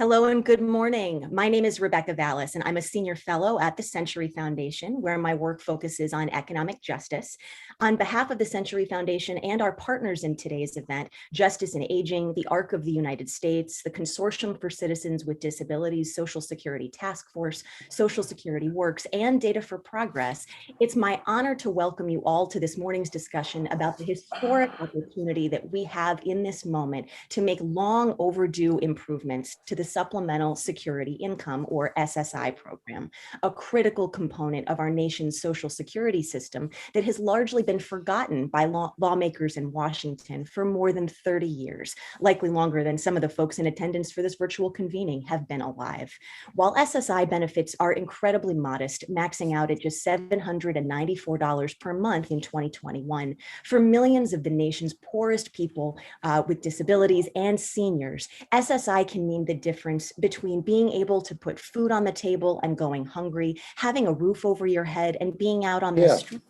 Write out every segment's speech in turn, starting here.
Hello and good morning. My name is Rebecca Vallis, and I'm a senior fellow at the Century Foundation, where my work focuses on economic justice. On behalf of the Century Foundation and our partners in today's event, Justice and Aging, the ARC of the United States, the Consortium for Citizens with Disabilities, Social Security Task Force, Social Security Works, and Data for Progress, it's my honor to welcome you all to this morning's discussion about the historic opportunity that we have in this moment to make long overdue improvements to the Supplemental Security Income, or SSI program, a critical component of our nation's social security system that has largely been forgotten by lawmakers in Washington for more than 30 years, likely longer than some of the folks in attendance for this virtual convening have been alive. While SSI benefits are incredibly modest, maxing out at just $794 per month in 2021, for millions of the nation's poorest people with disabilities and seniors, SSI can mean the difference between being able to put food on the table and going hungry, having a roof over your head, and being out on the street.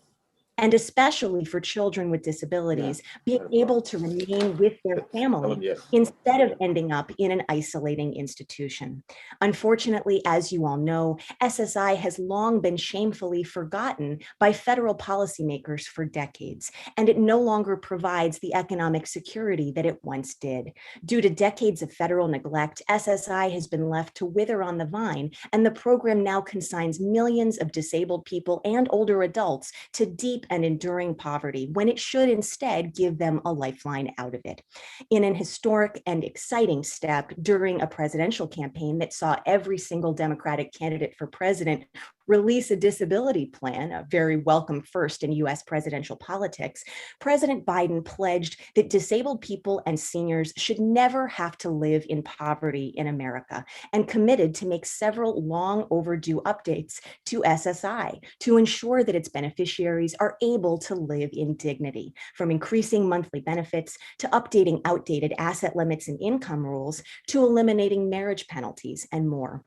And especially for children with disabilities, being able to remain with their family instead of ending up in an isolating institution. Unfortunately, as you all know, SSI has long been shamefully forgotten by federal policymakers for decades, and it no longer provides the economic security that it once did. Due to decades of federal neglect, SSI has been left to wither on the vine, and the program now consigns millions of disabled people and older adults to deep and enduring poverty, when it should instead give them a lifeline out of it. In an historic and exciting step during a presidential campaign that saw every single Democratic candidate for president release a disability plan, a very welcome first in US presidential politics, President Biden pledged that disabled people and seniors should never have to live in poverty in America, and committed to make several long overdue updates to SSI to ensure that its beneficiaries are able to live in dignity, from increasing monthly benefits to updating outdated asset limits and income rules to eliminating marriage penalties and more.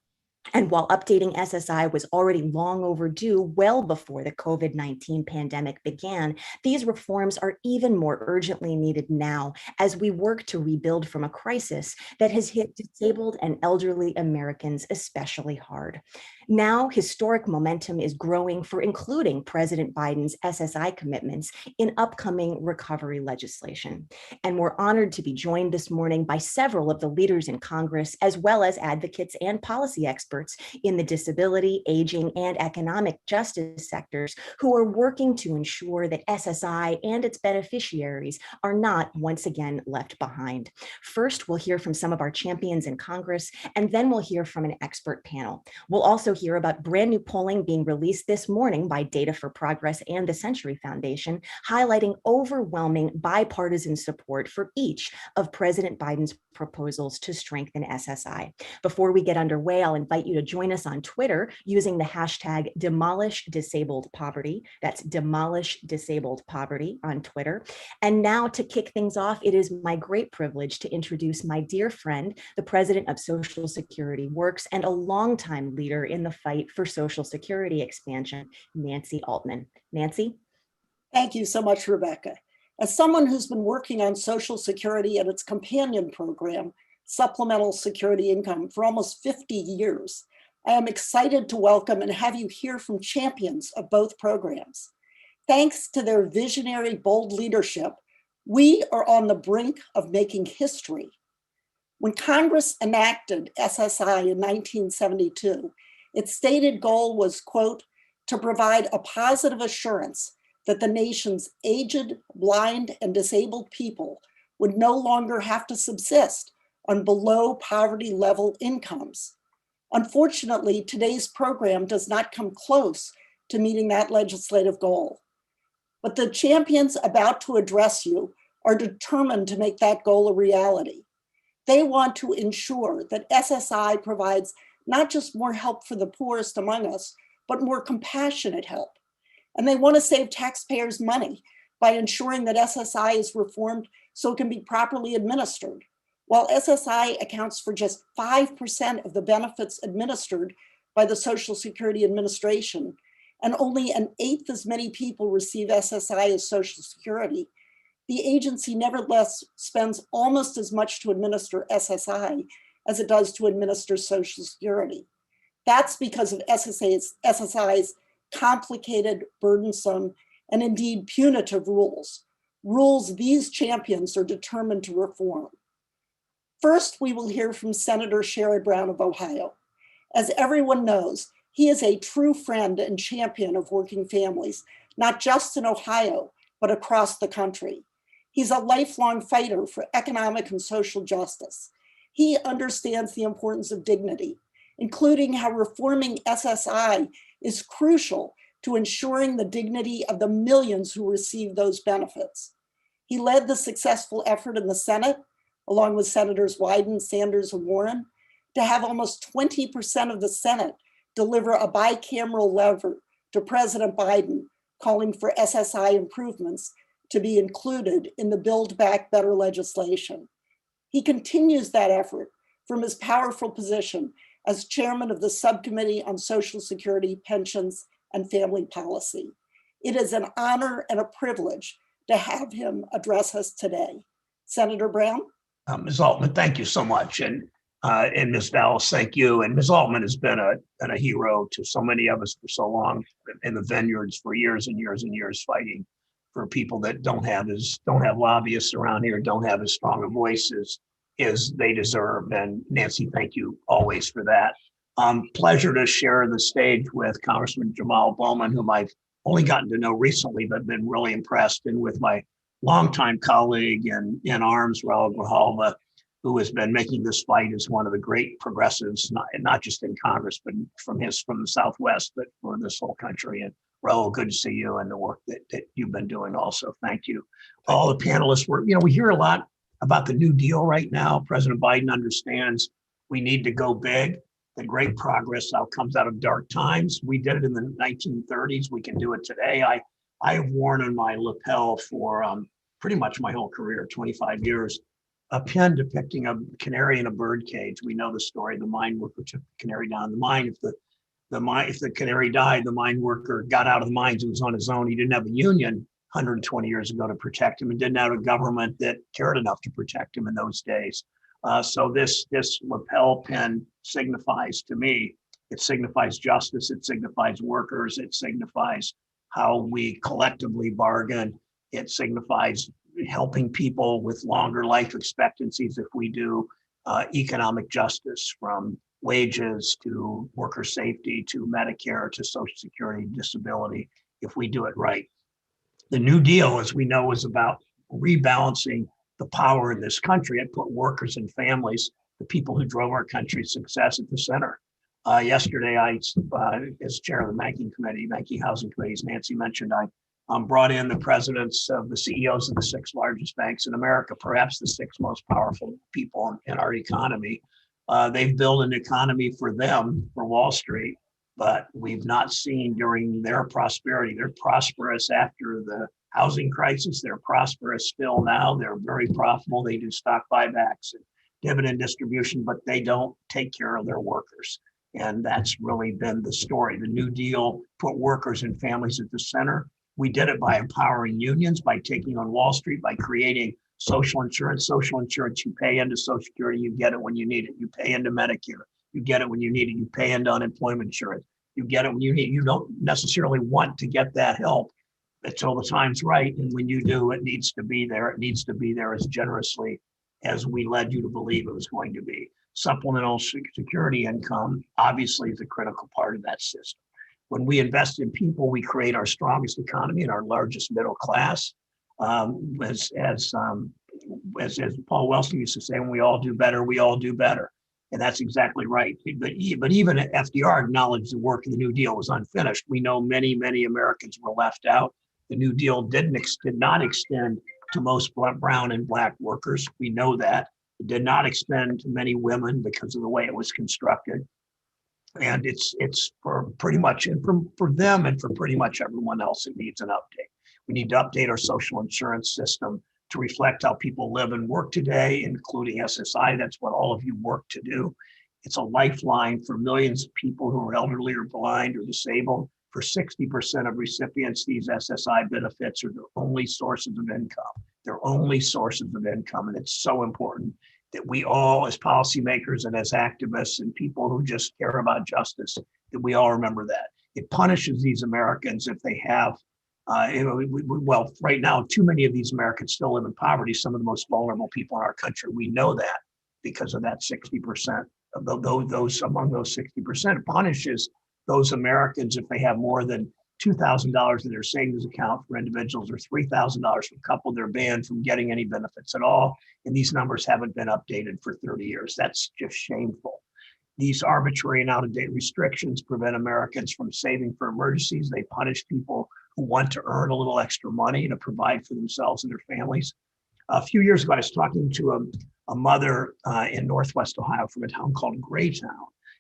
And while updating SSI was already long overdue well before the COVID-19 pandemic began, these reforms are even more urgently needed now as we work to rebuild from a crisis that has hit disabled and elderly Americans especially hard. Now, historic momentum is growing for including President Biden's SSI commitments in upcoming recovery legislation. And we're honored to be joined this morning by several of the leaders in Congress, as well as advocates and policy experts in the disability, aging, and economic justice sectors who are working to ensure that SSI and its beneficiaries are not once again left behind. First, we'll hear from some of our champions in Congress, and then we'll hear from an expert panel. We'll also hear about brand new polling being released this morning by Data for Progress and the Century Foundation, highlighting overwhelming bipartisan support for each of President Biden's proposals to strengthen SSI. Before we get underway, I'll invite you to join us on Twitter using the hashtag #DemolishDisabledPoverty. That's #DemolishDisabledPoverty on Twitter. And now, to kick things off, it is my great privilege to introduce my dear friend, the president of Social Security Works and a longtime leader in the fight for Social Security expansion, Nancy Altman. Nancy? Thank you so much, Rebecca. As someone who's been working on Social Security and its companion program, Supplemental Security Income, for almost 50 years, I am excited to welcome and have you hear from champions of both programs. Thanks to their visionary, bold leadership, we are on the brink of making history. When Congress enacted SSI in 1972, its stated goal was, quote, to provide a positive assurance that the nation's aged, blind, and disabled people would no longer have to subsist on below poverty level incomes. Unfortunately, today's program does not come close to meeting that legislative goal. But the champions about to address you are determined to make that goal a reality. They want to ensure that SSI provides not just more help for the poorest among us, but more compassionate help. And they want to save taxpayers money by ensuring that SSI is reformed so it can be properly administered. While SSI accounts for just 5% of the benefits administered by the Social Security Administration, and only an eighth as many people receive SSI as Social Security, the agency nevertheless spends almost as much to administer SSI as it does to administer Social Security. That's because of SSI's complicated, burdensome, and indeed punitive rules these champions are determined to reform. First, we will hear from Senator Sherrod Brown of Ohio. As everyone knows, he is a true friend and champion of working families, not just in Ohio, but across the country. He's a lifelong fighter for economic and social justice. He understands the importance of dignity, including how reforming SSI is crucial to ensuring the dignity of the millions who receive those benefits. He led the successful effort in the Senate, along with Senators Wyden, Sanders, and Warren, to have almost 20% of the Senate deliver a bicameral letter to President Biden calling for SSI improvements to be included in the Build Back Better legislation. He continues that effort from his powerful position as chairman of the Subcommittee on Social Security, Pensions, and Family Policy. It is an honor and a privilege to have him address us today. Senator Brown? Ms. Altman, thank you so much. And Ms. Dallas, thank you. And Ms. Altman has been a hero to so many of us for so long in the vineyards for years and years and years, fighting for people that don't have lobbyists around here, don't have as strong a voices as they deserve. And Nancy, thank you always for that. Pleasure to share the stage with Congressman Jamal Bowman, whom I've only gotten to know recently, but been really impressed, and with my longtime colleague in arms, Raphy Grijalva, who has been making this fight as one of the great progressives, not just in Congress, but from the Southwest, but for this whole country. And Raul, good to see you and the work that you've been doing also. Thank you. All the panelists we hear a lot about the New Deal right now. President Biden understands we need to go big. The great progress now comes out of dark times. We did it in the 1930s. We can do it today. I have worn on my lapel for pretty much my whole career, 25 years, a pin depicting a canary in a bird cage. We know the story. The mine worker took the canary down the mine. If the canary died, the mine worker got out of the mines and was on his own. He didn't have a union 120 years ago to protect him, and didn't have a government that cared enough to protect him in those days. So this lapel pin signifies to me, it signifies justice, it signifies workers, it signifies how we collectively bargain, it signifies helping people with longer life expectancies if we do, economic justice, from wages to worker safety to Medicare to Social Security, disability, if we do it right. The New Deal, as we know, is about rebalancing the power in this country. It put workers and families, the people who drove our country's success, at the center. Yesterday, as chair of the Banking Housing Committee, as Nancy mentioned, I brought in the presidents of the CEOs of the 6 largest banks in America, perhaps the 6 most powerful people in our economy. They've built an economy for them, for Wall Street, but we've not seen during their prosperity. They're prosperous after the housing crisis. They're prosperous still now. They're very profitable. They do stock buybacks and dividend distribution, but they don't take care of their workers. And that's really been the story. The New Deal put workers and families at the center. We did it by empowering unions, by taking on Wall Street, by creating social insurance. Social insurance, you pay into Social Security, you get it when you need it. You pay into Medicare, you get it when you need it. You pay into unemployment insurance, you get it when you need it. You don't necessarily want to get that help until the time's right. And when you do, it needs to be there. It needs to be there as generously as we led you to believe it was going to be. Supplemental security income obviously is a critical part of that system. When we invest in people, we create our strongest economy and our largest middle class. As Paul Wellstone used to say, when we all do better, we all do better. And that's exactly right. But even FDR acknowledged the work of the New Deal was unfinished. We know many, many Americans were left out. The New Deal did not extend to most brown and black workers. We know that. It did not extend to many women because of the way it was constructed. And it's for pretty much, and for them and for pretty much everyone else, it needs an update. We need to update our social insurance system to reflect how people live and work today, including SSI. That's what all of you work to do. It's a lifeline for millions of people who are elderly or blind or disabled. For 60% of recipients, these SSI benefits are their only sources of income. They're only sources of income, and it's so important that we all, as policymakers and as activists and people who just care about justice, that we all remember that. It punishes these Americans if they have, well, right now, too many of these Americans still live in poverty, some of the most vulnerable people in our country. We know that because of that 60% of those among those 60%. It punishes those Americans if they have more than $2,000 in their savings account for individuals or $3,000 for a couple. They're banned from getting any benefits at all. And these numbers haven't been updated for 30 years. That's just shameful. These arbitrary and out-of-date restrictions prevent Americans from saving for emergencies. They punish people who want to earn a little extra money to provide for themselves and their families. A few years ago, I was talking to a mother in Northwest Ohio from a town called Graytown.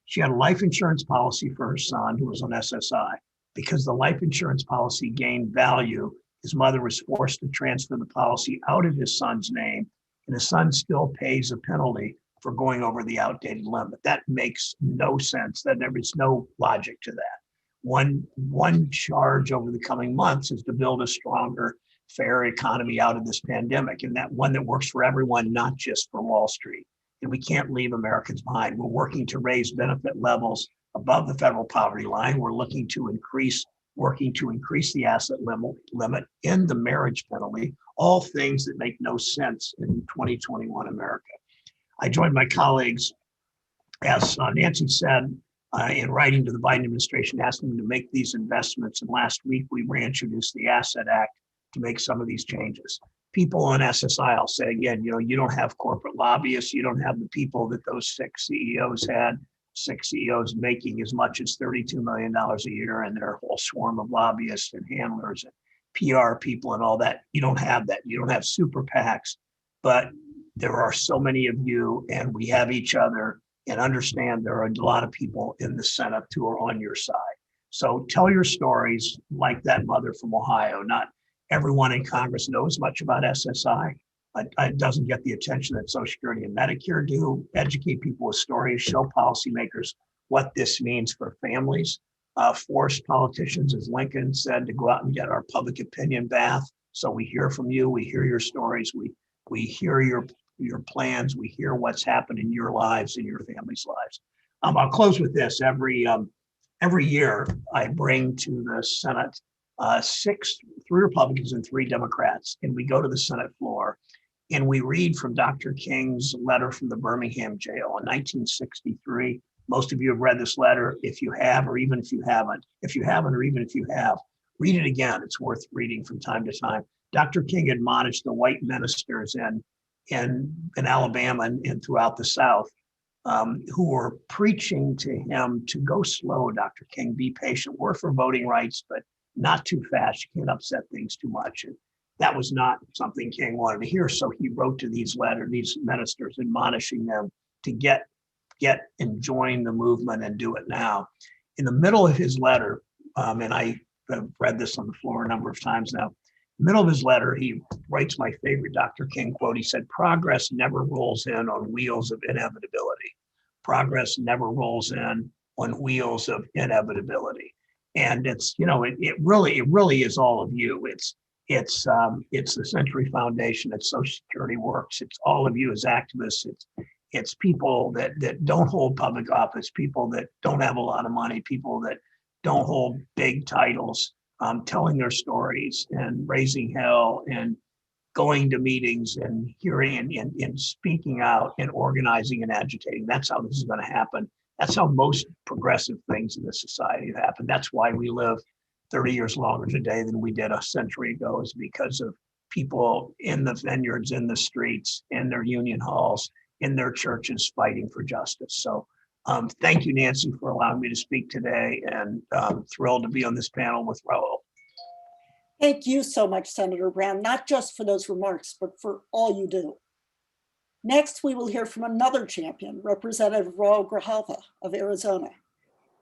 She had a life insurance policy for her son who was on SSI. Because the life insurance policy gained value, his mother was forced to transfer the policy out of his son's name, and his son still pays a penalty for going over the outdated limit. That makes no sense. That there is no logic to that. One charge over the coming months is to build a stronger, fair economy out of this pandemic, and that one that works for everyone, not just for Wall Street. And we can't leave Americans behind. We're working to raise benefit levels above the federal poverty line. We're working to increase the asset limit in the marriage penalty, all things that make no sense in 2021 America. I joined my colleagues, as Nancy said, in writing to the Biden administration, asking them to make these investments. And last week, we reintroduced the Asset Act to make some of these changes. People on SSI, I'll say again, you don't have corporate lobbyists. You don't have the people that those 6 CEOs had. 6 CEOs making as much as $32 million a year, and their whole swarm of lobbyists and handlers and PR people and all that. You don't have that. You don't have super PACs, but there are so many of you, and we have each other, and understand there are a lot of people in the Senate who are on your side. So tell your stories like that mother from Ohio. Not everyone in Congress knows much about SSI. It doesn't get the attention that Social Security and Medicare do. Educate people with stories, show policymakers what this means for families. Force politicians, as Lincoln said, to go out and get our public opinion bath. So we hear from you, we hear your stories, we hear your plans, we hear what's happened in your lives and your family's lives. I'll close with this. Every year, I bring to the Senate 3 Republicans and 3 Democrats, and we go to the Senate floor. And we read from Dr. King's letter from the Birmingham jail in 1963. Most of you have read this letter. If you have, or even if you haven't, or even if you have, read it again. It's worth reading from time to time. Dr. King admonished the white ministers in Alabama and throughout the South who were preaching to him to go slow, Dr. King, be patient. We're for voting rights, but not too fast. You can't upset things too much. And that was not something King wanted to hear. So he wrote to these ministers, admonishing them to get and join the movement and do it now. In the middle of his letter, and I have read this on the floor a number of times now, in the middle of his letter, he writes my favorite Dr. King quote. He said, "Progress never rolls in on wheels of inevitability. Progress never rolls in on wheels of inevitability." And it's, it really is all of you. It's the Century Foundation, it's Social Security Works, it's all of you as activists, it's people that don't hold public office, people that don't have a lot of money, people that don't hold big titles, telling their stories and raising hell and going to meetings and hearing and speaking out and organizing and agitating. That's how this is going to happen. That's how most progressive things in this society have happened. That's why we live 30 years longer today than we did a century ago, is because of people in the vineyards, in the streets, in their union halls, in their churches fighting for justice. So thank you, Nancy, for allowing me to speak today, and thrilled to be on this panel with Raul. Thank you so much, Senator Brown, not just for those remarks, but for all you do. Next, we will hear from another champion, Representative Raphy Grijalva of Arizona.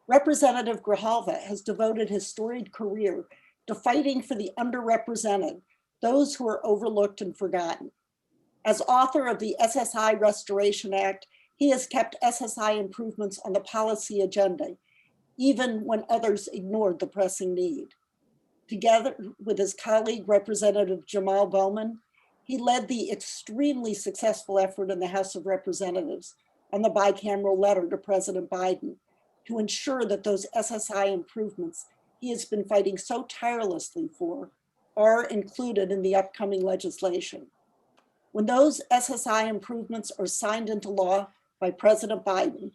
Representative Grijalva has devoted his storied career to fighting for the underrepresented, those who are overlooked and forgotten. As author of the SSI Restoration Act, he has kept SSI improvements on the policy agenda, even when others ignored the pressing need. Together with his colleague, Representative Jamal Bowman, He led the extremely successful effort in the House of Representatives on the bicameral letter to President Biden to ensure that those SSI improvements he has been fighting so tirelessly for are included in the upcoming legislation. When those SSI improvements are signed into law by President Biden,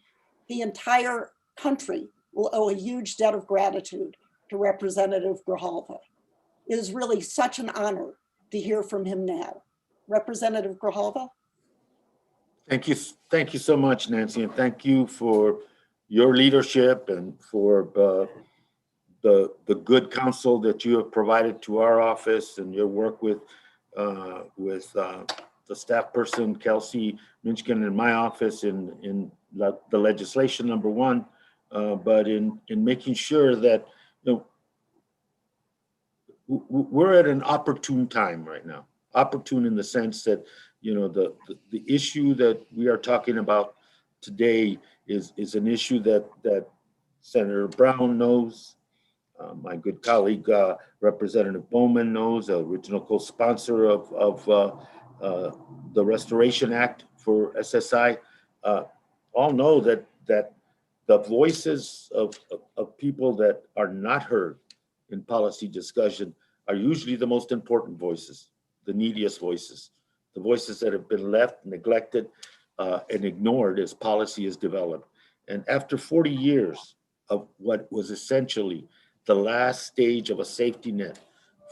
the entire country will owe a huge debt of gratitude to Representative Grijalva. It is really such an honor to hear from him now. Representative Grijalva? Thank you so much, Nancy, and thank you for your leadership and for the good counsel that you have provided to our office and your work with the staff person, Kelsey Minchkin, in my office in the legislation, number one, but in making sure that, we're at an opportune time right now. Opportune in the sense that, the issue that we are talking about today is an issue that Senator Brown knows, my good colleague, Representative Bowman knows, original co-sponsor of the Restoration Act for SSI, all know that the voices of people that are not heard in policy discussion are usually the most important voices, the neediest voices, the voices that have been left, neglected, and ignored as policy is developed. And after 40 years of what was essentially the last stage of a safety net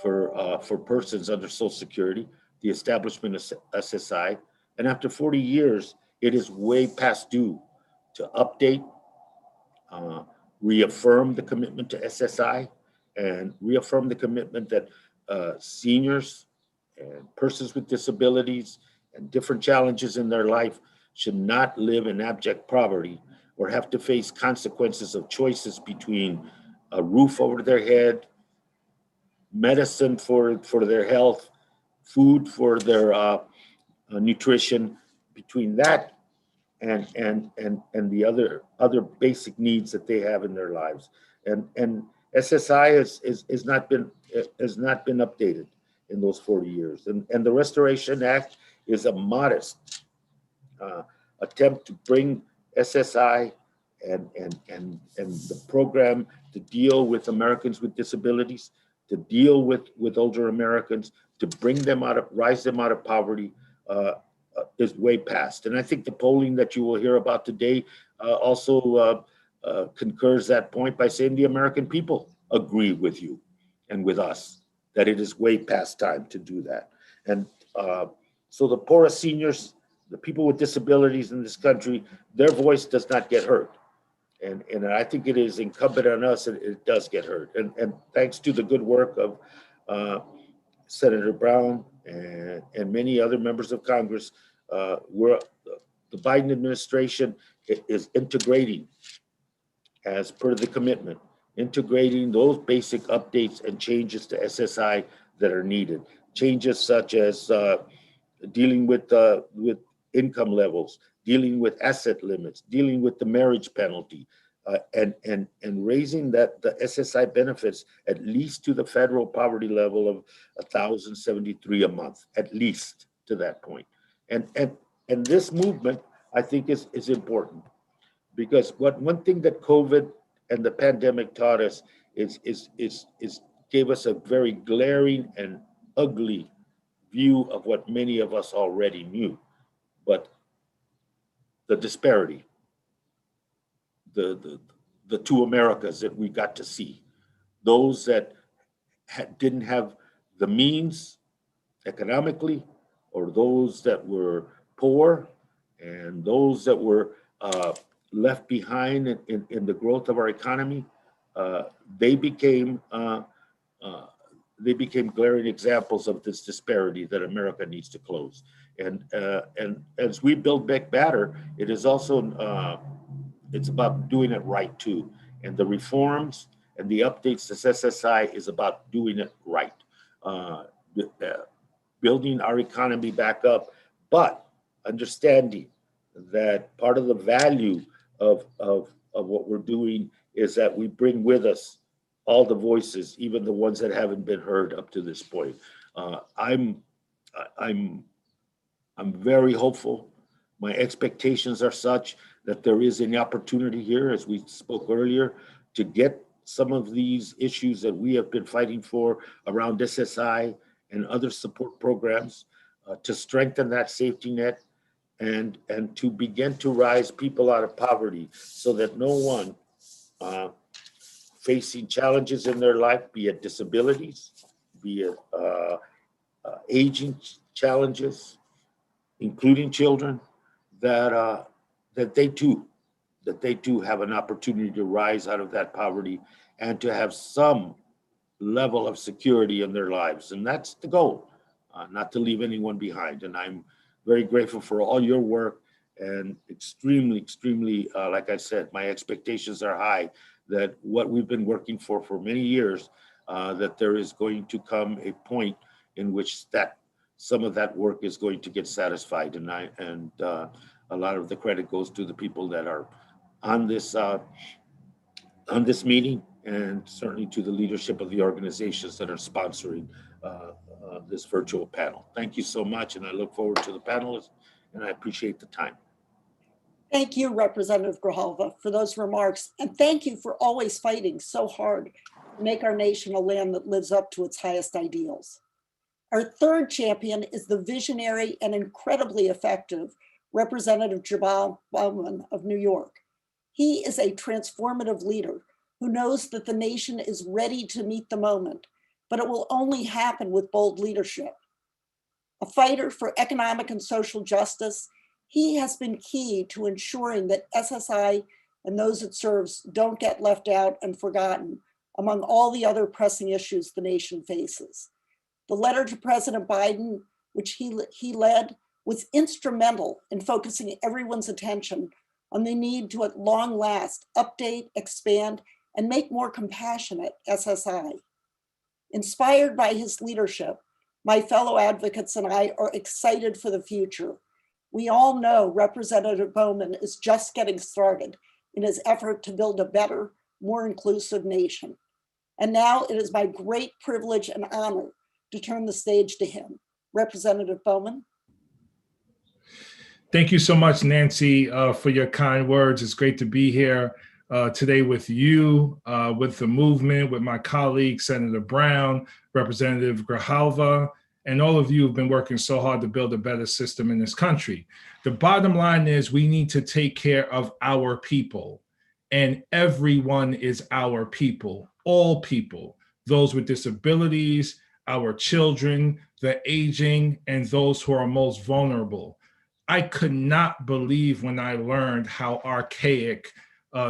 for persons under Social Security, the establishment of SSI, and after 40 years, it is way past due to update, reaffirm the commitment to SSI, and reaffirm the commitment that seniors and persons with disabilities and different challenges in their life should not live in abject poverty or have to face consequences of choices between a roof over their head, medicine for their health, food for their nutrition, between that and the other basic needs that they have in their lives. And SSI has not been updated in those 40 years. And the Restoration Act is a modest attempt to bring SSI and the program to deal with Americans with disabilities, to deal with older Americans, to bring them rise them out of poverty, is way past. And I think the polling that you will hear about today also concurs that point by saying the American people agree with you and with us that it is way past time to do that. And so the poorest seniors, the people with disabilities in this country, their voice does not get heard. And I think it is incumbent on us that it does get heard. And thanks to the good work of Senator Brown and many other members of Congress, the Biden administration is integrating, as per the commitment, integrating those basic updates and changes to SSI that are needed. Changes such as dealing with income levels, dealing with asset limits, dealing with the marriage penalty, and raising the SSI benefits at least to the federal poverty level of $1,073 a month, at least to that point. And this movement, I think, is important, because one thing that COVID and the pandemic taught us is gave us a very glaring and ugly view of what many of us already knew, but the disparity, the two Americas that we got to see, those that didn't have the means economically, or those that were poor, and those that were left behind in the growth of our economy, they became glaring examples of this disparity that America needs to close. And as we build back better, it is also it's about doing it right too. And the reforms and the updates to SSI is about doing it right, building our economy back up, but understanding that part of the value of what we're doing is that we bring with us all the voices, even the ones that haven't been heard up to this point. I'm I'm very hopeful. My expectations are such that there is an opportunity here, as we spoke earlier, to get some of these issues that we have been fighting for around SSI and other support programs, to strengthen that safety net and to begin to rise people out of poverty so that no one facing challenges in their life, be it disabilities, be it aging challenges, including children, that they too have an opportunity to rise out of that poverty and to have some level of security in their lives. And that's the goal, not to leave anyone behind. And I'm very grateful for all your work, and extremely, like I said, my expectations are high that what we've been working for many years, that there is going to come a point in which that some of that work is going to get satisfied. And a lot of the credit goes to the people that are on this meeting, and certainly to the leadership of the organizations that are sponsoring this virtual panel. Thank you so much, and I look forward to the panelists, and I appreciate the time. Thank you, Representative Grijalva, for those remarks. And thank you for always fighting so hard to make our nation a land that lives up to its highest ideals. Our third champion is the visionary and incredibly effective Representative Jabal Bowman of New York. He is a transformative leader who knows that the nation is ready to meet the moment, but it will only happen with bold leadership. A fighter for economic and social justice, he has been key to ensuring that SSI and those it serves don't get left out and forgotten among all the other pressing issues the nation faces. The letter to President Biden, which he led, was instrumental in focusing everyone's attention on the need to, at long last, update, expand, and make more compassionate SSI. Inspired by his leadership, my fellow advocates and I are excited for the future. We all know Representative Bowman is just getting started in his effort to build a better, more inclusive nation. And now it is my great privilege and honor to turn the stage to him. Representative Bowman. Thank you so much, Nancy, for your kind words. It's great to be here today with you, with the movement, with my colleague, Senator Brown, Representative Grijalva, and all of you have been working so hard to build a better system in this country. The bottom line is we need to take care of our people, and everyone is our people, all people, those with disabilities, our children, the aging, and those who are most vulnerable. I could not believe when I learned how archaic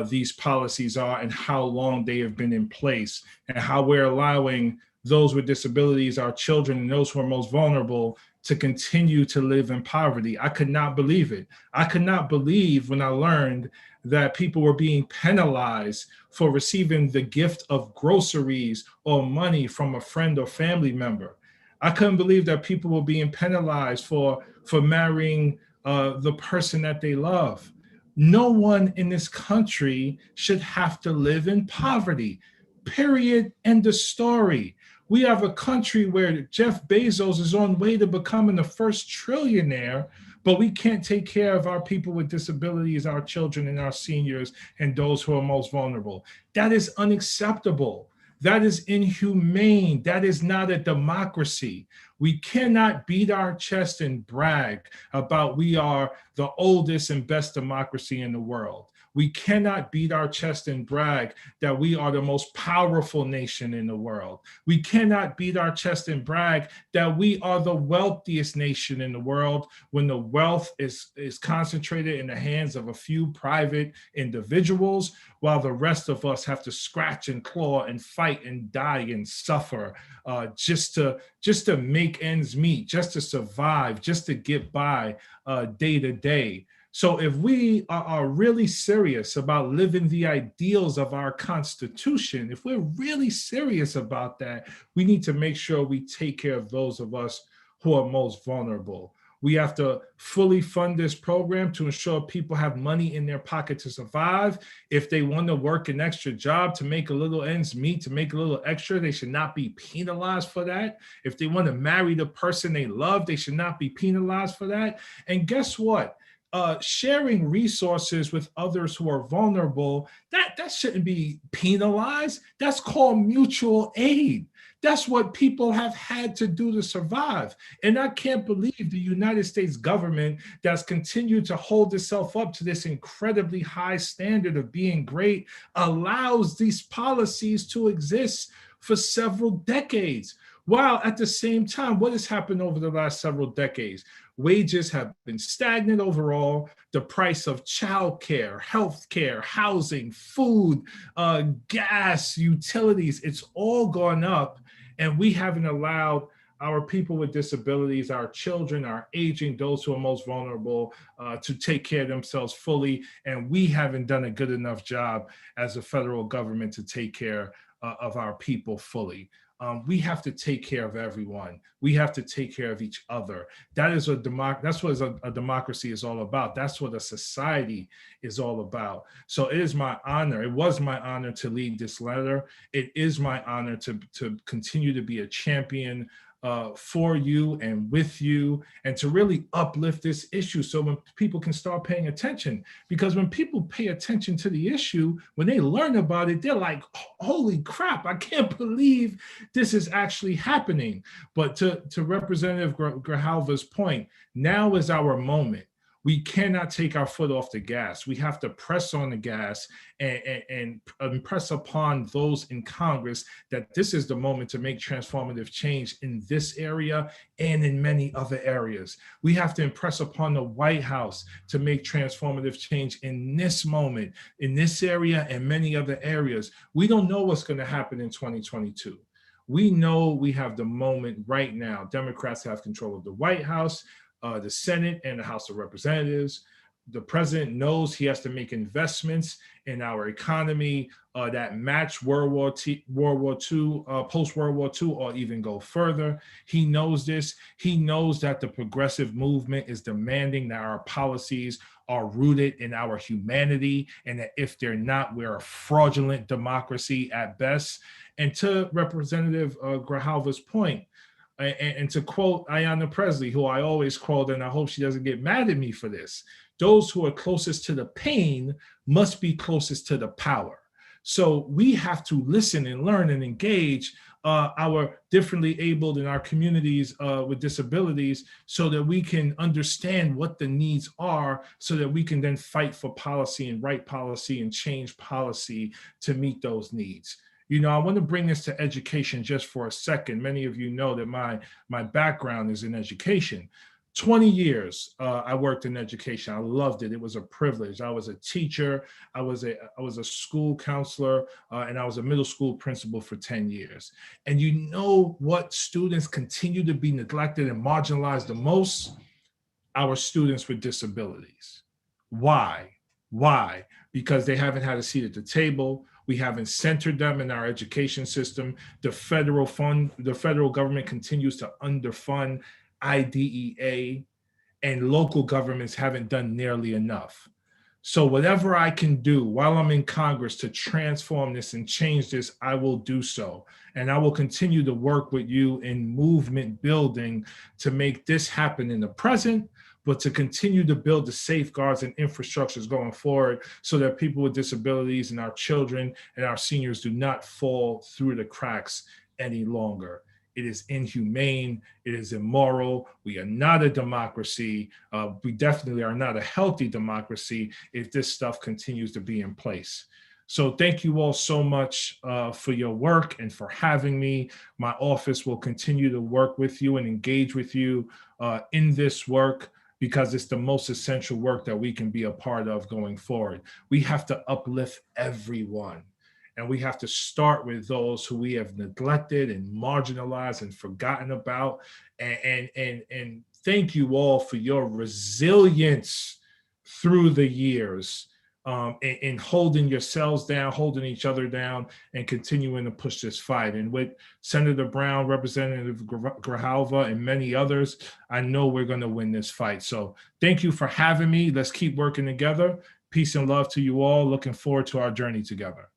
these policies are and how long they have been in place, and how we're allowing those with disabilities, our children, and those who are most vulnerable to continue to live in poverty. I could not believe it. I could not believe when I learned that people were being penalized for receiving the gift of groceries or money from a friend or family member. I couldn't believe that people were being penalized for marrying the person that they love. No one in this country should have to live in poverty, period, end of story. We have a country where Jeff Bezos is on way to becoming the first trillionaire, but we can't take care of our people with disabilities, our children and our seniors, and those who are most vulnerable. That is unacceptable. That is inhumane. That is not a democracy. We cannot beat our chest and brag about we are the oldest and best democracy in the world. We cannot beat our chest and brag that we are the most powerful nation in the world. We cannot beat our chest and brag that we are the wealthiest nation in the world when the wealth is concentrated in the hands of a few private individuals, while the rest of us have to scratch and claw and fight and die and suffer just to make ends meet, just to survive, just to get by day to day. So if we are really serious about living the ideals of our Constitution, if we're really serious about that, we need to make sure we take care of those of us who are most vulnerable. We have to fully fund this program to ensure people have money in their pocket to survive. If they want to work an extra job to make a little ends meet, to make a little extra, they should not be penalized for that. If they want to marry the person they love, they should not be penalized for that. And guess what? Sharing resources with others who are vulnerable, that shouldn't be penalized. That's called mutual aid. That's what people have had to do to survive. And I can't believe the United States government that's continued to hold itself up to this incredibly high standard of being great allows these policies to exist for several decades. While at the same time, what has happened over the last several decades? Wages have been stagnant overall. The price of childcare, healthcare, housing, food, gas, utilities, it's all gone up. And we haven't allowed our people with disabilities, our children, our aging, those who are most vulnerable, to take care of themselves fully. And we haven't done a good enough job as a federal government to take care of our people fully. We have to take care of everyone. We have to take care of each other. That's what a democracy is all about. That's what a society is all about. So it is my honor. It was my honor to lead this letter. It is my honor to continue to be a champion for you and with you, and to really uplift this issue so when people can start paying attention. Because when people pay attention to the issue, when they learn about it, they're like, holy crap, I can't believe this is actually happening. But to Representative Grijalva's point, now is our moment. We cannot take our foot off the gas. We have to press on the gas and impress upon those in Congress that this is the moment to make transformative change in this area and in many other areas. We have to impress upon the White House to make transformative change in this moment, in this area and many other areas. We don't know what's going to happen in 2022. We know we have the moment right now. Democrats have control of the White House, the Senate, and the House of Representatives. The president knows he has to make investments in our economy that match World War II, post-World War II, or even go further. He knows this. He knows that the progressive movement is demanding that our policies are rooted in our humanity, and that if they're not, we're a fraudulent democracy at best. And to Representative Grijalva's point, and to quote Ayanna Pressley, who I always quote, and I hope she doesn't get mad at me for this, those who are closest to the pain must be closest to the power. So we have to listen and learn and engage our differently abled in our communities with disabilities so that we can understand what the needs are, so that we can then fight for policy and write policy and change policy to meet those needs. You know, I want to bring this to education just for a second. Many of you know that my background is in education. 20 years I worked in education. I loved it. It was a privilege. I was a teacher. I was a school counselor, and I was a middle school principal for 10 years. And you know what students continue to be neglected and marginalized the most? Our students with disabilities. Why? Why? Because they haven't had a seat at the table. We haven't centered them in our education system. The federal government continues to underfund IDEA, and local governments haven't done nearly enough. So whatever I can do while I'm in Congress to transform this and change this, I will do so. And I will continue to work with you in movement building to make this happen in the present, but to continue to build the safeguards and infrastructures going forward so that people with disabilities and our children and our seniors do not fall through the cracks any longer. It is inhumane. It is immoral. We are not a democracy. We definitely are not a healthy democracy if this stuff continues to be in place. So thank you all so much for your work and for having me. My office will continue to work with you and engage with you in this work, because it's the most essential work that we can be a part of going forward. We have to uplift everyone. And we have to start with those who we have neglected and marginalized and forgotten about. And thank you all for your resilience through the years. in holding yourselves down, holding each other down, and continuing to push this fight. And with Senator Brown, Representative Grijalva, and many others, I know we're going to win this fight. So thank you for having me. Let's keep working together. Peace and love to you all. Looking forward to our journey together.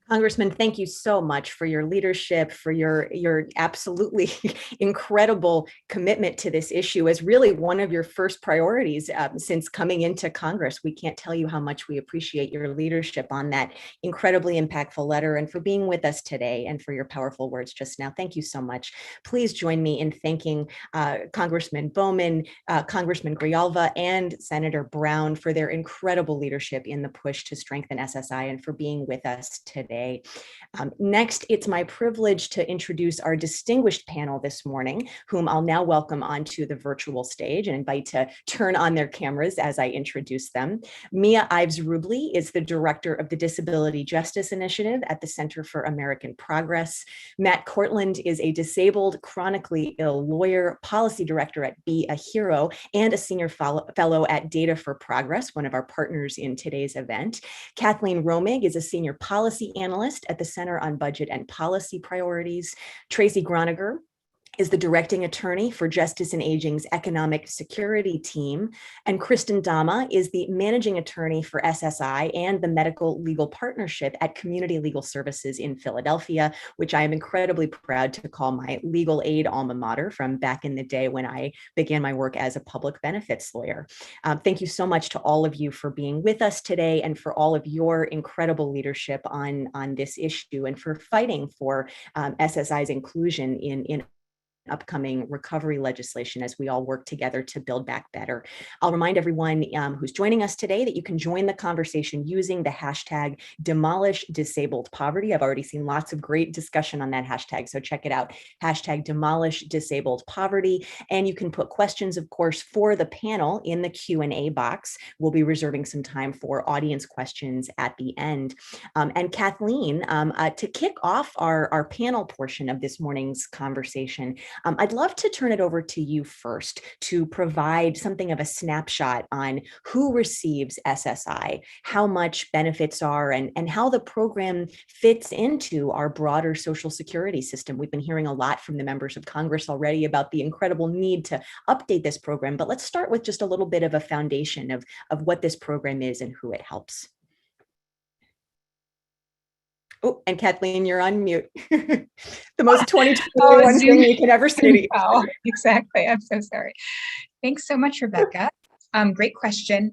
Congressman, thank you so much for your leadership, for your absolutely incredible commitment to this issue as really one of your first priorities since coming into Congress. We can't tell you how much we appreciate your leadership on that incredibly impactful letter, and for being with us today and for your powerful words just now. Thank you so much. Please join me in thanking Congressman Bowman, Congressman Grijalva, and Senator Brown for their incredible leadership in the push to strengthen SSI and for being with us today. Next, it's my privilege to introduce our distinguished panel this morning, whom I'll now welcome onto the virtual stage and invite to turn on their cameras as I introduce them. Mia Ives-Rubley is the director of the Disability Justice Initiative at the Center for American Progress. Matt Cortland is a disabled, chronically ill lawyer, policy director at Be a Hero, and a senior fellow at Data for Progress, one of our partners in today's event. Kathleen Romig is a senior policy analyst at the Center on Budget and Policy Priorities. Tracy Groniger is the directing attorney for Justice and Aging's Economic Security Team. And Kristen Dama is the managing attorney for SSI and the Medical Legal Partnership at Community Legal Services in Philadelphia, which I am incredibly proud to call my legal aid alma mater from back in the day when I began my work as a public benefits lawyer. Thank you so much to all of you for being with us today and for all of your incredible leadership on this issue and for fighting for SSI's inclusion in upcoming recovery legislation as we all work together to build back better. I'll remind everyone who's joining us today that you can join the conversation using the hashtag #DemolishDisabledPoverty. I've already seen lots of great discussion on that hashtag, so check it out, hashtag #DemolishDisabledPoverty. And you can put questions, of course, for the panel in the Q&A box. We'll be reserving some time for audience questions at the end. And Kathleen, to kick off our panel portion of this morning's conversation, I'd love to turn it over to you first to provide something of a snapshot on who receives SSI, how much benefits are, and how the program fits into our broader Social Security system. We've been hearing a lot from the members of Congress already about the incredible need to update this program, but let's start with just a little bit of a foundation of what this program is and who it helps. Oh, and Kathleen, you're on mute. The most 2021 thing we can ever say to you. Oh, exactly. I'm so sorry. Thanks so much, Rebecca. Great question.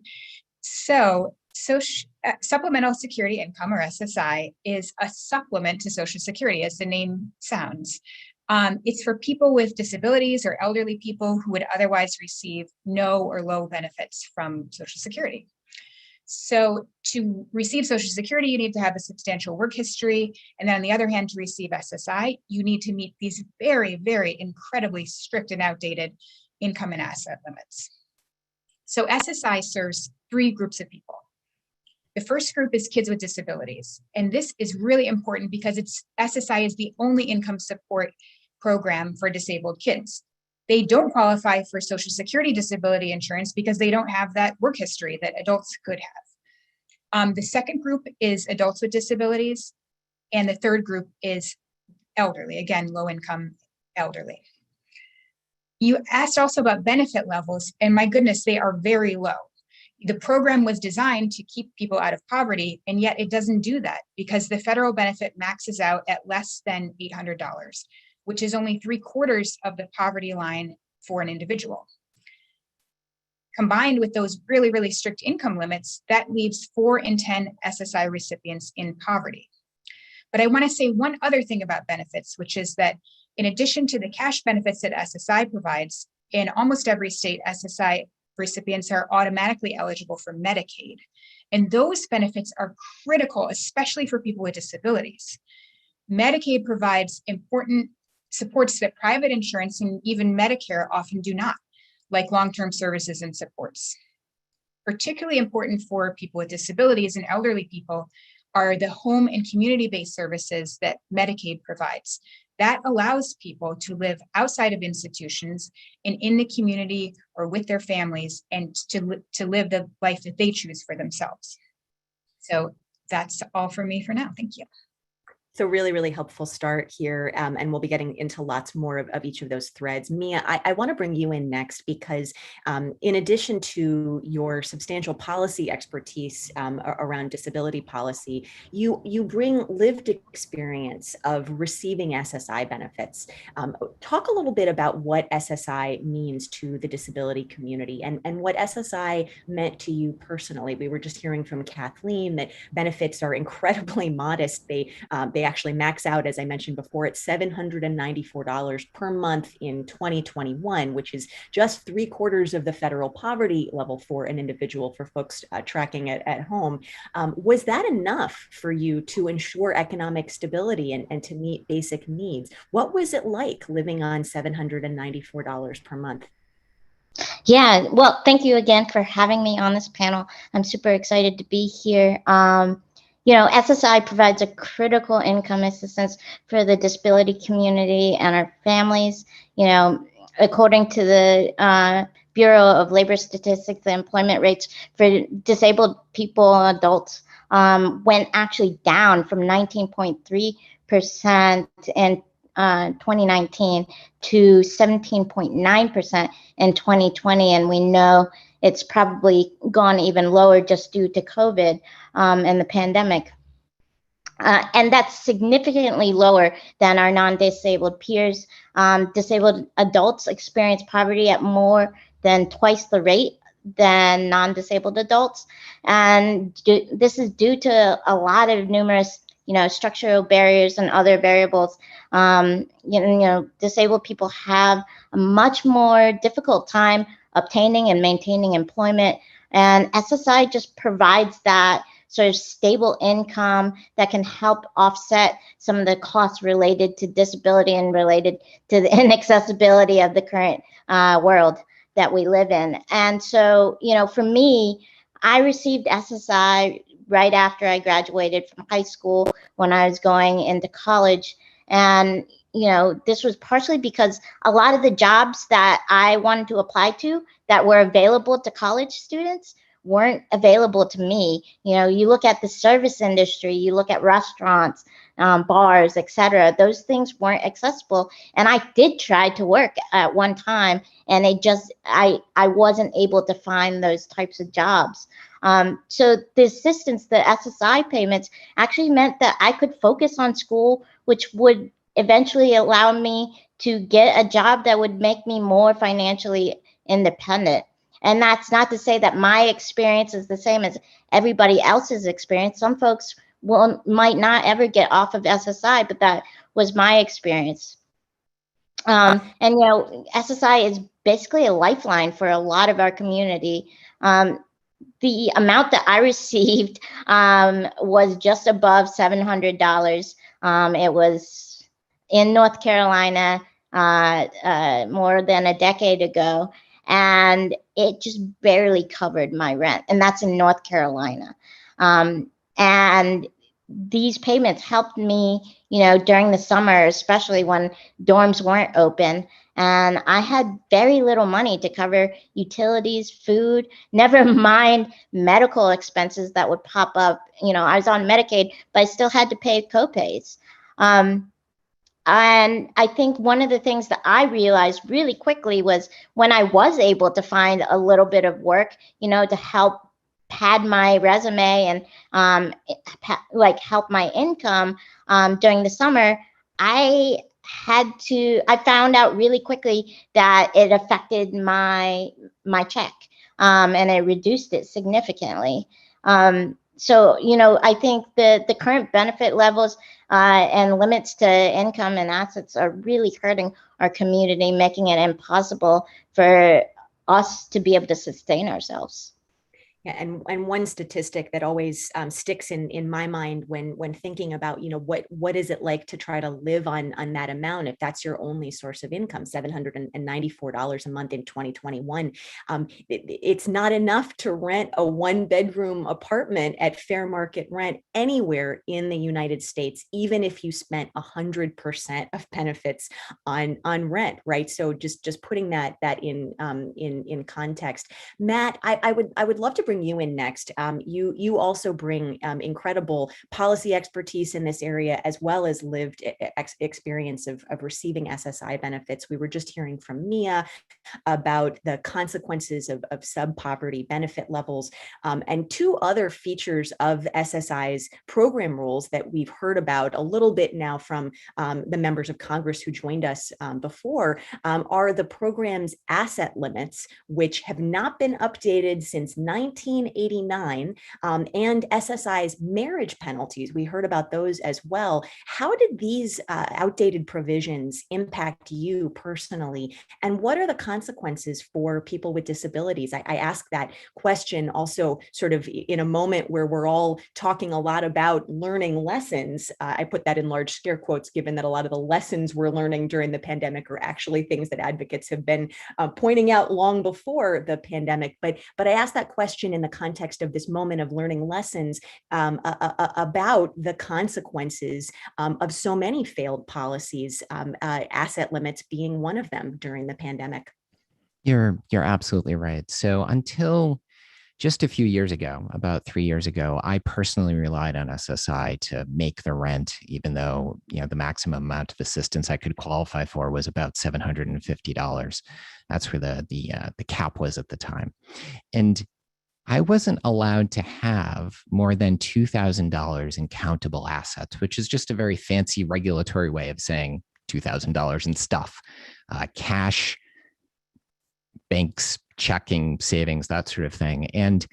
So Supplemental Security Income, or SSI, is a supplement to Social Security, as the name sounds. It's for people with disabilities or elderly people who would otherwise receive no or low benefits from Social Security. So to receive Social Security, you need to have a substantial work history. And then on the other hand, to receive SSI, you need to meet these very, very incredibly strict and outdated income and asset limits. So SSI serves three groups of people. The first group is kids with disabilities. And this is really important because SSI is the only income support program for disabled kids. They don't qualify for Social Security disability insurance because they don't have that work history that adults could have. The second group is adults with disabilities, and the third group is elderly, again, low income elderly. You asked also about benefit levels, and my goodness, they are very low. The program was designed to keep people out of poverty, and yet it doesn't do that because the federal benefit maxes out at less than $800, which is only 3/4 of the poverty line for an individual. Combined with those really, really strict income limits, that leaves 4 in 10 SSI recipients in poverty. But I want to say one other thing about benefits, which is that in addition to the cash benefits that SSI provides, in almost every state, SSI recipients are automatically eligible for Medicaid. And those benefits are critical, especially for people with disabilities. Medicaid provides important supports that private insurance and even Medicare often do not, like long-term services and supports. Particularly important for people with disabilities and elderly people are the home and community-based services that Medicaid provides. that allows people to live outside of institutions and in the community or with their families, and to live the life that they choose for themselves. So that's all for me for now. Thank you. So really, really helpful start here. And we'll be getting into lots more of each of those threads. Mia, I want to bring you in next because in addition to your substantial policy expertise around disability policy, you bring lived experience of receiving SSI benefits. Talk a little bit about what SSI means to the disability community and what SSI meant to you personally. We were just hearing from Kathleen that benefits are incredibly modest. They actually max out, as I mentioned before, at $794 per month in 2021, which is just 3/4 of the federal poverty level for an individual, for folks tracking it at home. Was that enough for you to ensure economic stability and to meet basic needs? What was it like living on $794 per month? Yeah, well, thank you again for having me on this panel. I'm super excited to be here. SSI provides a critical income assistance for the disability community and our families. According to the Bureau of Labor Statistics, the employment rates for disabled people, adults, went actually down from 19.3% in 2019 to 17.9% in 2020, and we know it's probably gone even lower just due to COVID and the pandemic. And that's significantly lower than our non-disabled peers. Disabled adults experience poverty at more than twice the rate than non-disabled adults. And this is due to a lot of numerous structural barriers and other variables. Disabled people have a much more difficult time obtaining and maintaining employment. And SSI just provides that sort of stable income that can help offset some of the costs related to disability and related to the inaccessibility of the current world that we live in. And so, for me, I received SSI right after I graduated from high school when I was going into college. And, this was partially because a lot of the jobs that I wanted to apply to that were available to college students weren't available to me. You look at the service industry, you look at restaurants, bars, etc. Those things weren't accessible. And I did try to work at one time, and I wasn't able to find those types of jobs. So the assistance, the SSI payments, actually meant that I could focus on school, which would eventually allow me to get a job that would make me more financially independent. And that's not to say that my experience is the same as everybody else's experience. Some folks might not ever get off of SSI, but that was my experience. SSI is basically a lifeline for a lot of our community. The amount that I received was just above $700. It was in North Carolina more than a decade ago, and it just barely covered my rent, and that's in North Carolina. And these payments helped me, during the summer, especially when dorms weren't open. And I had very little money to cover utilities, food, never mind medical expenses that would pop up. I was on Medicaid, but I still had to pay copays. And I think one of the things that I realized really quickly was when I was able to find a little bit of work, to help pad my resume and help my income during the summer, I found out really quickly that it affected my check, and it reduced it significantly. So, I think the current benefit levels and limits to income and assets are really hurting our community, making it impossible for us to be able to sustain ourselves. And one statistic that always sticks in my mind when thinking about, what is it like to try to live on that amount if that's your only source of income, $794 a month in 2021. It's not enough to rent a 1-bedroom apartment at fair market rent anywhere in the United States, even if you spent 100% of benefits on rent, right? So just putting that in context. Matt, I would love to bring you in next. You also bring incredible policy expertise in this area, as well as lived experience of receiving SSI benefits. We were just hearing from Mia about the consequences of sub-poverty benefit levels, and two other features of SSI's program rules that we've heard about a little bit now from the members of Congress who joined us before are the program's asset limits, which have not been updated since 1989, and SSI's marriage penalties. We heard about those as well. How did these outdated provisions impact you personally? And what are the consequences for people with disabilities? I ask that question also sort of in a moment where we're all talking a lot about learning lessons. I put that in large scare quotes, given that a lot of the lessons we're learning during the pandemic are actually things that advocates have been pointing out long before the pandemic. But I ask that question in the context of this moment of learning lessons about the consequences of so many failed policies, asset limits being one of them during the pandemic. You're absolutely right. So until just a few years ago, about 3 years ago, I personally relied on SSI to make the rent, even though the maximum amount of assistance I could qualify for was about $750. That's where the cap was at the time, and I wasn't allowed to have more than $2,000 in countable assets, which is just a very fancy regulatory way of saying $2,000 in stuff, cash, banks, checking, savings, that sort of thing. And,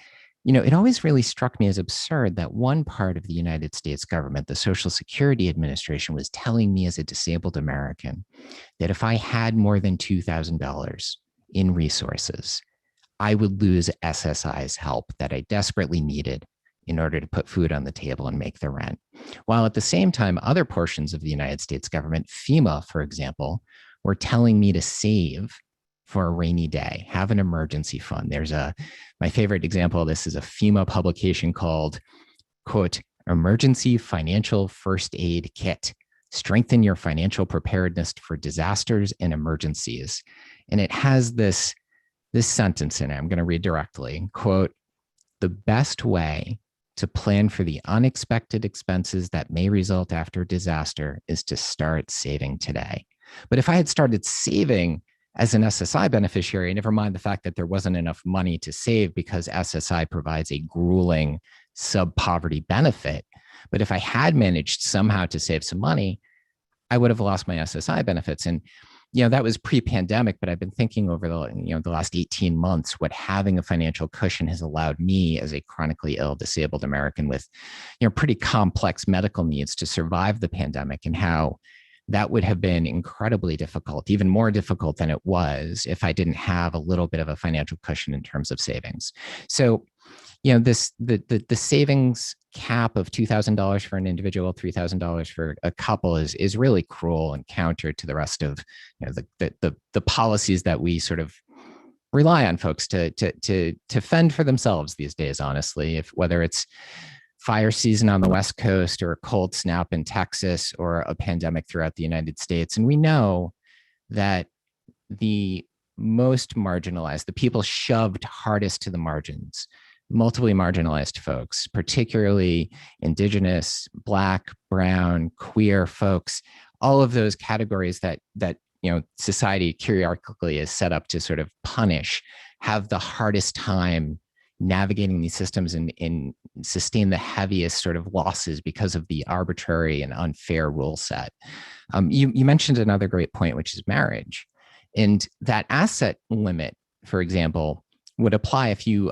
it always really struck me as absurd that one part of the United States government, the Social Security Administration, was telling me as a disabled American that if I had more than $2,000 in resources, I would lose SSI's help that I desperately needed in order to put food on the table and make the rent. While at the same time, other portions of the United States government, FEMA, for example, were telling me to save for a rainy day, have an emergency fund. My favorite example of this is a FEMA publication called, quote, Emergency Financial First Aid Kit. Strengthen your financial preparedness for disasters and emergencies. And it has this sentence in it. I'm going to read directly, quote, the best way to plan for the unexpected expenses that may result after a disaster is to start saving today. But if I had started saving as an SSI beneficiary, never mind the fact that there wasn't enough money to save because SSI provides a grueling sub-poverty benefit. But if I had managed somehow to save some money, I would have lost my SSI benefits. And, that was pre-pandemic, but I've been thinking over the last 18 months, what having a financial cushion has allowed me as a chronically ill, disabled American with, pretty complex medical needs to survive the pandemic, and how that would have been incredibly difficult, even more difficult than it was if I didn't have a little bit of a financial cushion in terms of savings. So, the savings cap of $2,000 for an individual, $3,000 for a couple is really cruel and counter to the rest of the policies that we sort of rely on folks to fend for themselves these days. Honestly, whether it's fire season on the West Coast or a cold snap in Texas or a pandemic throughout the United States. And we know that the most marginalized, the people shoved hardest to the margins, multiply marginalized folks, particularly Indigenous, Black, Brown, queer folks, all of those categories that society hierarchically is set up to sort of punish, have the hardest time navigating these systems and sustain the heaviest sort of losses because of the arbitrary and unfair rule set. You mentioned another great point, which is marriage. And that asset limit, for example, would apply if you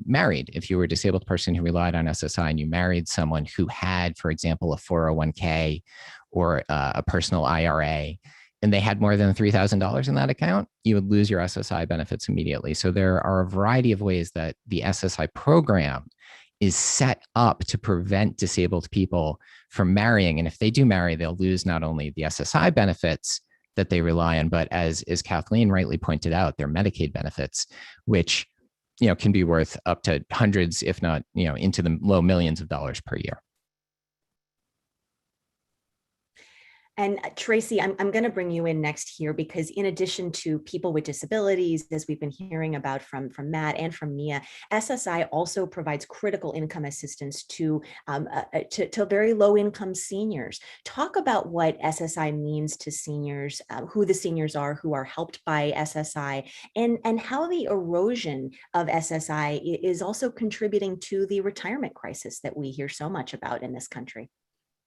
married, if you were a disabled person who relied on SSI and you married someone who had, for example, a 401k or a personal IRA, and they had more than $3,000 in that account, you would lose your SSI benefits immediately. So there are a variety of ways that the SSI program is set up to prevent disabled people from marrying. And if they do marry, they'll lose not only the SSI benefits that they rely on, but as Kathleen rightly pointed out, their Medicaid benefits, which can be worth up to hundreds, if not into the low millions of dollars per year. And Tracy, I'm going to bring you in next here, because in addition to people with disabilities, as we've been hearing about from Matt and from Mia, SSI also provides critical income assistance to very low income seniors. Talk about what SSI means to seniors, who the seniors are who are helped by SSI, and how the erosion of SSI is also contributing to the retirement crisis that we hear so much about in this country.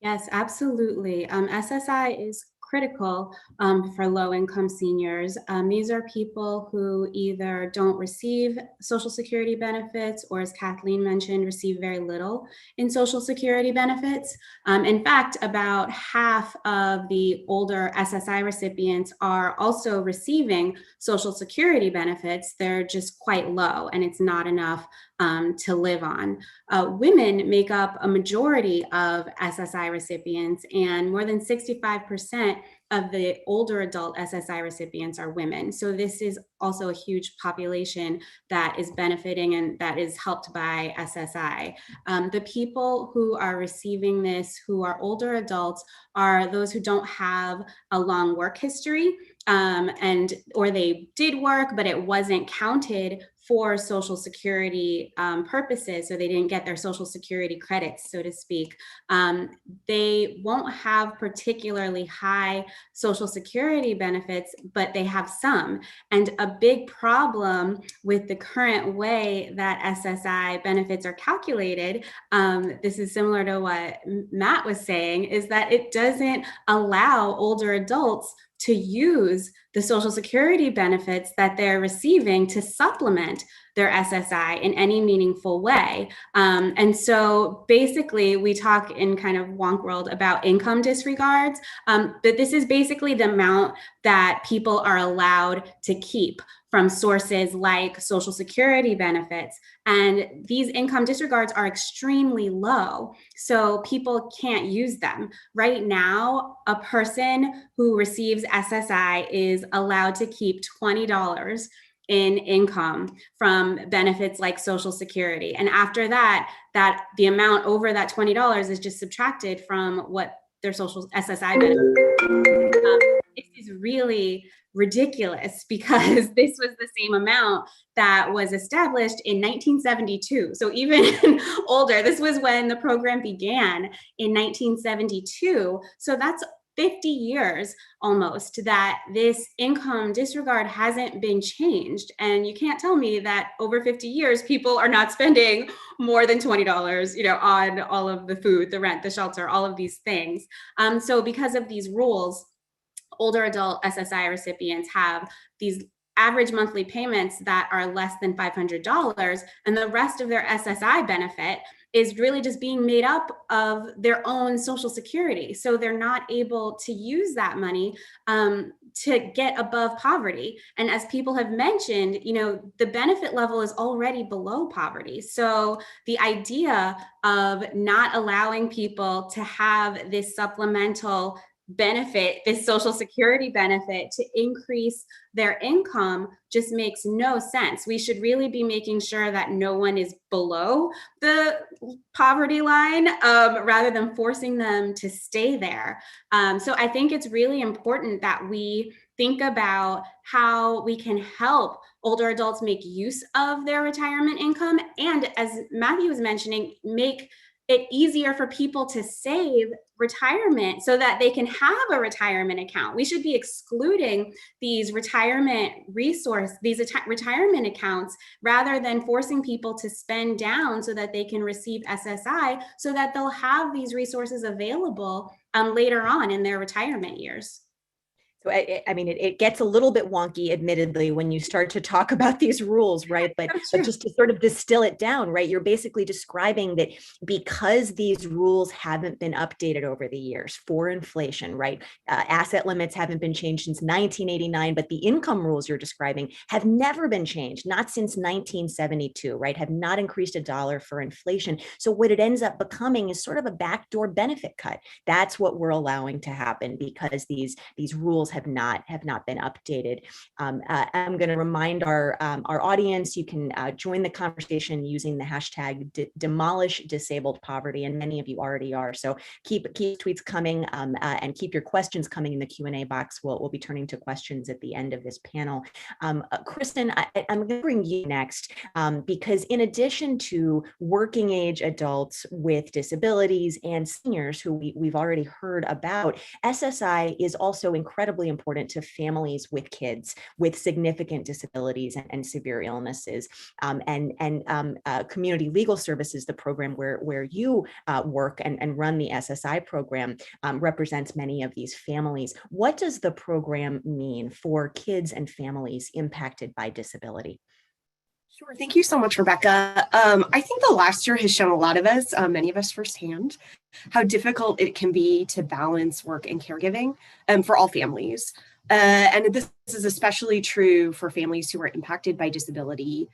Yes, absolutely. SSI is critical for low-income seniors. These are people who either don't receive Social Security benefits, or, as Kathleen mentioned, receive very little in Social Security benefits. In fact, about half of the older SSI recipients are also receiving Social Security benefits. They're just quite low, and it's not enough to live on. Women make up a majority of SSI recipients, and more than 65% of the older adult SSI recipients are women. So this is also a huge population that is benefiting and that is helped by SSI. The people who are receiving this, who are older adults, are those who don't have a long work history, or they did work, but it wasn't counted for Social Security purposes, so they didn't get their Social Security credits, so to speak. They won't have particularly high Social Security benefits, but they have some. And a big problem with the current way that SSI benefits are calculated, this is similar to what Matt was saying, is that it doesn't allow older adults to use the Social Security benefits that they're receiving to supplement their SSI in any meaningful way. And so basically we talk in kind of wonk world about income disregards, but this is basically the amount that people are allowed to keep from sources like Social Security benefits. And these income disregards are extremely low, so people can't use them. Right now, a person who receives SSI is allowed to keep $20 in income from benefits like Social Security. And after that, the amount over that $20 is just subtracted from what their social SSI benefit. This is really ridiculous, because this was the same amount that was established in 1972. So even older, this was when the program began in 1972. So that's 50 years almost that this income disregard hasn't been changed. And you can't tell me that over 50 years, people are not spending more than $20, on all of the food, the rent, the shelter, all of these things. So because of these rules, older adult SSI recipients have these average monthly payments that are less than $500, and the rest of their SSI benefit is really just being made up of their own Social Security. So they're not able to use that money to get above poverty. And as people have mentioned, the benefit level is already below poverty. So the idea of not allowing people to have this supplemental benefit, this Social Security benefit, to increase their income just makes no sense. We should really be making sure that no one is below the poverty line, rather than forcing them to stay there. So I think it's really important that we think about how we can help older adults make use of their retirement income, and, as Matthew was mentioning, make it easier for people to save retirement so that they can have a retirement account. We should be excluding these retirement retirement accounts, rather than forcing people to spend down so that they can receive SSI, so that they'll have these resources available later on in their retirement years. So I mean, it gets a little bit wonky, admittedly, when you start to talk about these rules, right? But just to sort of distill it down, right? You're basically describing that because these rules haven't been updated over the years for inflation, right? Asset limits haven't been changed since 1989, but the income rules you're describing have never been changed, not since 1972, right? Have not increased a dollar for inflation. So what it ends up becoming is sort of a backdoor benefit cut. That's what we're allowing to happen because these rules have not been updated. I'm going to remind our audience, you can join the conversation using the hashtag demolish disabled poverty, and many of you already are. So keep tweets coming and keep your questions coming in the Q&A box. We'll be turning to questions at the end of this panel. Kristen, I'm going to bring you next because in addition to working age adults with disabilities and seniors who we've already heard about, SSI is also incredibly important to families with kids with significant disabilities and severe illnesses. Community Legal Services, the program where you work and run the SSI program, represents many of these families. What does the program mean for kids and families impacted by disability? Sure. Thank you so much, Rebecca. I think the last year has shown a lot of us, many of us firsthand, how difficult it can be to balance work and caregiving for all families. And this is especially true for families who are impacted by disability.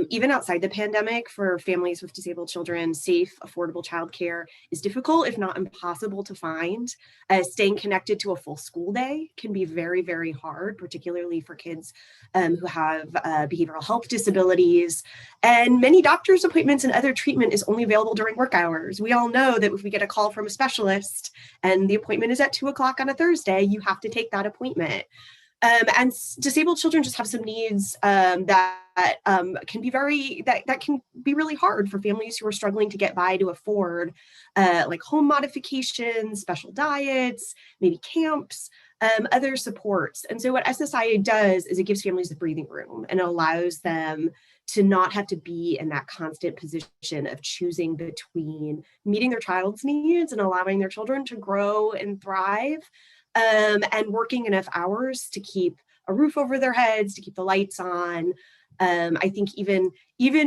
Even outside the pandemic, for families with disabled children, safe, affordable childcare is difficult, if not impossible to find. Staying connected to a full school day can be very, very hard, particularly for kids who have behavioral health disabilities. And many doctor's appointments and other treatment is only available during work hours. We all know that if we get a call from a specialist and the appointment is at 2 o'clock on a Thursday, you have to take that appointment. And disabled children just have some needs that can be really hard for families who are struggling to get by to afford, like home modifications, special diets, maybe camps, other supports. And so what SSI does is it gives families the breathing room and allows them to not have to be in that constant position of choosing between meeting their child's needs and allowing their children to grow and thrive, and working enough hours to keep a roof over their heads, to keep the lights on. I think even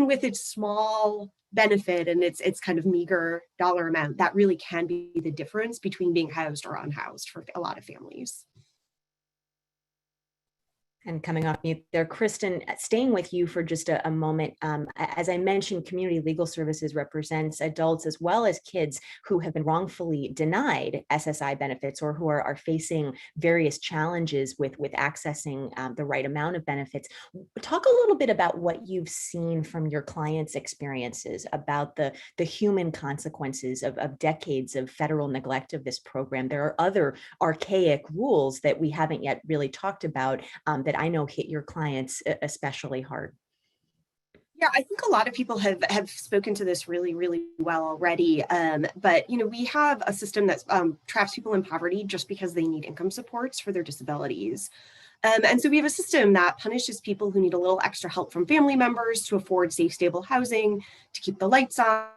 with its small benefit and its kind of meager dollar amount, that really can be the difference between being housed or unhoused for a lot of families. And coming off mute there, Kristen, staying with you for just a moment. As I mentioned, Community Legal Services represents adults as well as kids who have been wrongfully denied SSI benefits or who are facing various challenges with accessing the right amount of benefits. Talk a little bit about what you've seen from your clients' experiences about the human consequences of decades of federal neglect of this program. There are other archaic rules that we haven't yet really talked about that I know hit your clients especially hard. Yeah, I think a lot of people have spoken to this really, really well already. But we have a system that traps people in poverty just because they need income supports for their disabilities. And so we have a system that punishes people who need a little extra help from family members to afford safe, stable housing, to keep the lights on,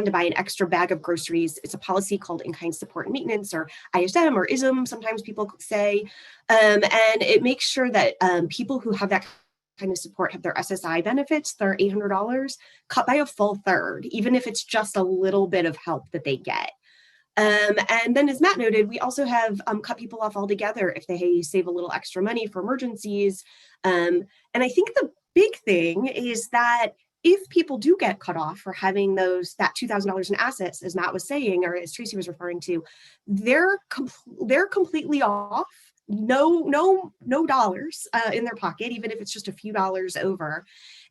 to buy an extra bag of groceries. It's a policy called in-kind support and maintenance, or ISM or ISM, sometimes people say. And it makes sure that people who have that kind of support have their SSI benefits, their $800, cut by a full third, even if it's just a little bit of help that they get. And then as Matt noted, we also have cut people off altogether if they save a little extra money for emergencies. And I think the big thing is that if people do get cut off for having that $2,000 in assets, as Matt was saying, or as Tracy was referring to, they're completely off. No dollars in their pocket, even if it's just a few dollars over.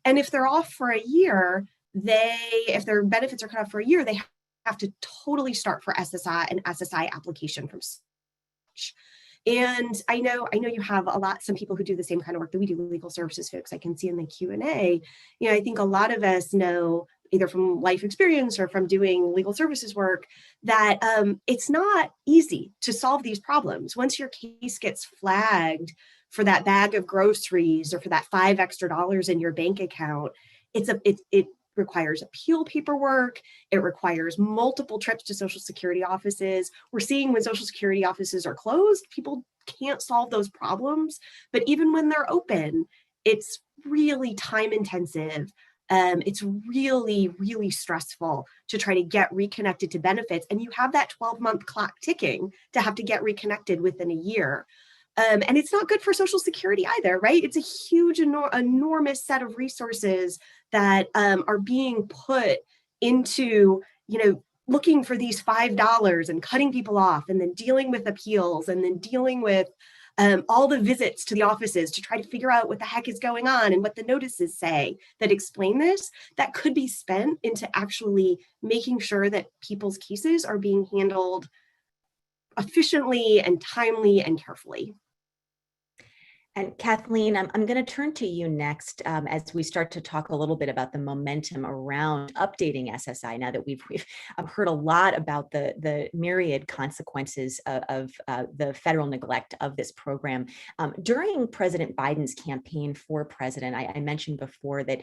And if they're off for a year, if their benefits are cut off for a year, they have to totally start for an SSI application from scratch. And I know you have some people who do the same kind of work that we do, legal services folks. I can see in the Q&A, I think a lot of us know, either from life experience or from doing legal services work, that it's not easy to solve these problems. Once your case gets flagged for that bag of groceries or for that $5 extra in your bank account, it requires appeal paperwork. It requires multiple trips to Social Security offices. We're seeing when Social Security offices are closed, people can't solve those problems. But even when they're open, it's really time intensive. It's really, really stressful to try to get reconnected to benefits. And you have that 12-month clock ticking to have to get reconnected within a year. And it's not good for Social Security either, right? It's a huge, enormous set of resources that are being put into, looking for these $5 and cutting people off, and then dealing with appeals, and then dealing with all the visits to the offices to try to figure out what the heck is going on and what the notices say that explain this, that could be spent into actually making sure that people's cases are being handled efficiently and timely and carefully. And Kathleen, I'm going to turn to you next as we start to talk a little bit about the momentum around updating SSI. Now that we've heard a lot about the myriad consequences of the federal neglect of this program. During President Biden's campaign for president, I mentioned before that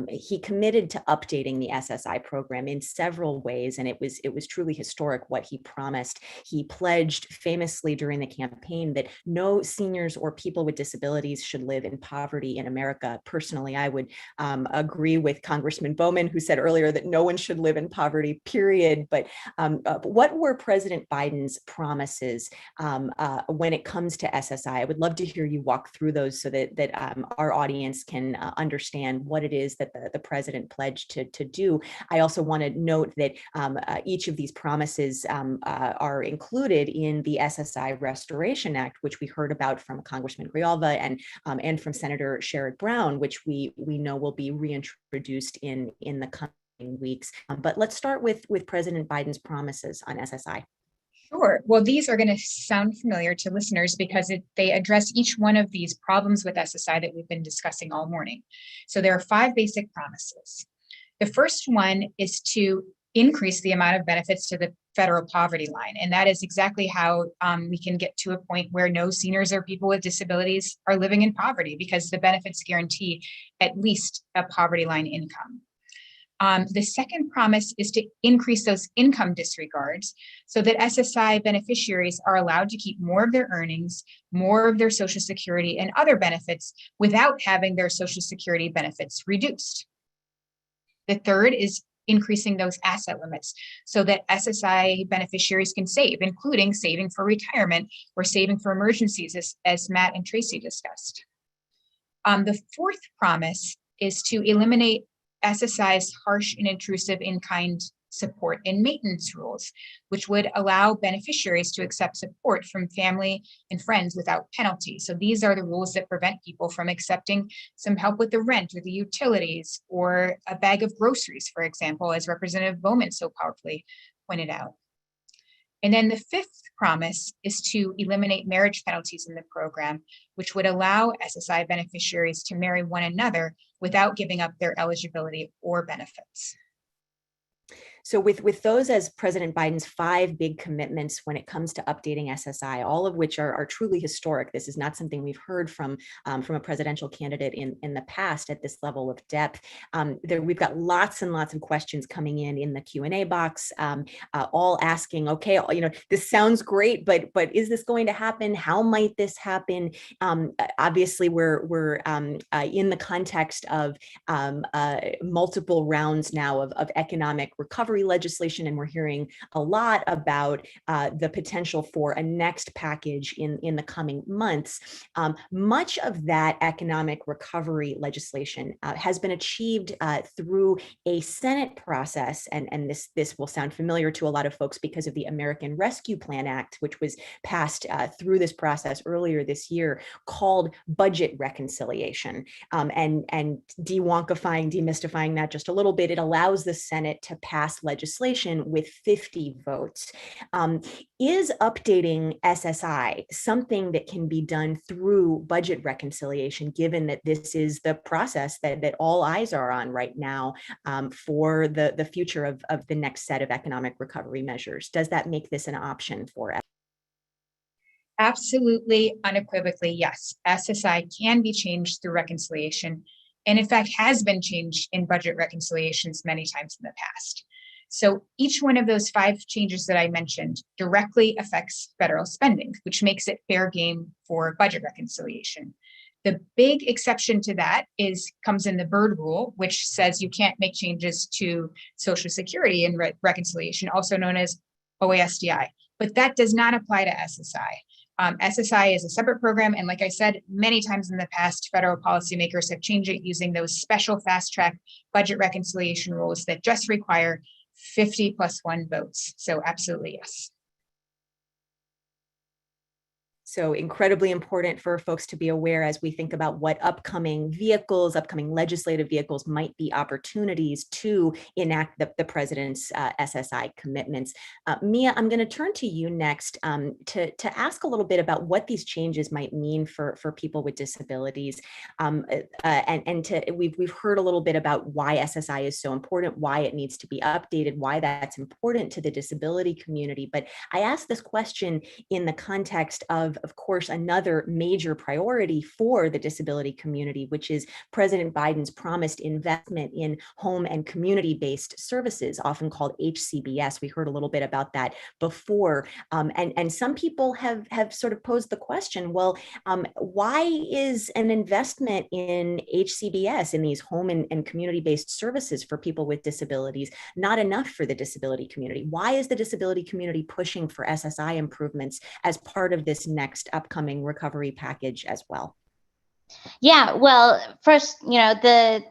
he committed to updating the SSI program in several ways, and it was truly historic what he promised. He pledged famously during the campaign that no seniors or people with disabilities should live in poverty in America. Personally, I would agree with Congressman Bowman, who said earlier that no one should live in poverty, period. But what were President Biden's promises when it comes to SSI? I would love to hear you walk through those so that our audience can understand what it is that the president pledged to do. I also want to note that each of these promises are included in the SSI Restoration Act, which we heard about from Congressman Grijalva and from Senator Sherrod Brown, which we know will be reintroduced in the coming weeks. But let's start with President Biden's promises on SSI. Sure. Well, these are going to sound familiar to listeners because they address each one of these problems with SSI that we've been discussing all morning. So there are 5 basic promises. The first one is to increase the amount of benefits to the federal poverty line. And that is exactly how we can get to a point where no seniors or people with disabilities are living in poverty, because the benefits guarantee at least a poverty line income. The second promise is to increase those income disregards so that SSI beneficiaries are allowed to keep more of their earnings, more of their Social Security and other benefits without having their Social Security benefits reduced. The third is increasing those asset limits so that SSI beneficiaries can save, including saving for retirement or saving for emergencies, as Matt and Tracy discussed. The fourth promise is to eliminate SSI's harsh and intrusive in-kind support and maintenance rules, which would allow beneficiaries to accept support from family and friends without penalty. So these are the rules that prevent people from accepting some help with the rent or the utilities or a bag of groceries, for example, as Representative Bowman so powerfully pointed out. And then the fifth promise is to eliminate marriage penalties in the program, which would allow SSI beneficiaries to marry one another without giving up their eligibility or benefits. So with those as President Biden's 5 big commitments when it comes to updating SSI, all of which are truly historic. This is not something we've heard from a presidential candidate in the past at this level of depth. We've got lots and lots of questions coming in the Q&A box, all asking, okay, this sounds great, but is this going to happen? How might this happen? Obviously, we're in the context of multiple rounds now of economic recovery legislation, and we're hearing a lot about the potential for a next package in the coming months. Much of that economic recovery legislation has been achieved through a Senate process, and this will sound familiar to a lot of folks because of the American Rescue Plan Act, which was passed through this process earlier this year, called budget reconciliation. And de-wonkifying, demystifying that just a little bit, it allows the Senate to pass legislation with 50 votes. Is updating SSI something that can be done through budget reconciliation, given that this is the process that all eyes are on right now for the future of the next set of economic recovery measures? Does that make this an option for us? Absolutely, unequivocally, yes. SSI can be changed through reconciliation, and in fact has been changed in budget reconciliations many times in the past. So each one of those 5 changes that I mentioned directly affects federal spending, which makes it fair game for budget reconciliation. The big exception to that comes in the Byrd Rule, which says you can't make changes to Social Security in reconciliation, also known as OASDI, but that does not apply to SSI. SSI is a separate program, and like I said, many times in the past, federal policymakers have changed it using those special fast-track budget reconciliation rules that just require 50+1 votes. So absolutely, yes. So incredibly important for folks to be aware as we think about what upcoming legislative vehicles might be opportunities to enact the president's SSI commitments. Mia, I'm going to turn to you next to ask a little bit about what these changes might mean for people with disabilities. We've heard a little bit about why SSI is so important, why it needs to be updated, why that's important to the disability community. But I asked this question in the context of course, another major priority for the disability community, which is President Biden's promised investment in home and community-based services, often called HCBS. We heard a little bit about that before. And some people have sort of posed the question, well, why is an investment in HCBS, in these home and community-based services for people with disabilities, not enough for the disability community? Why is the disability community pushing for SSI improvements as part of this next upcoming recovery package as well? Yeah, well, first, the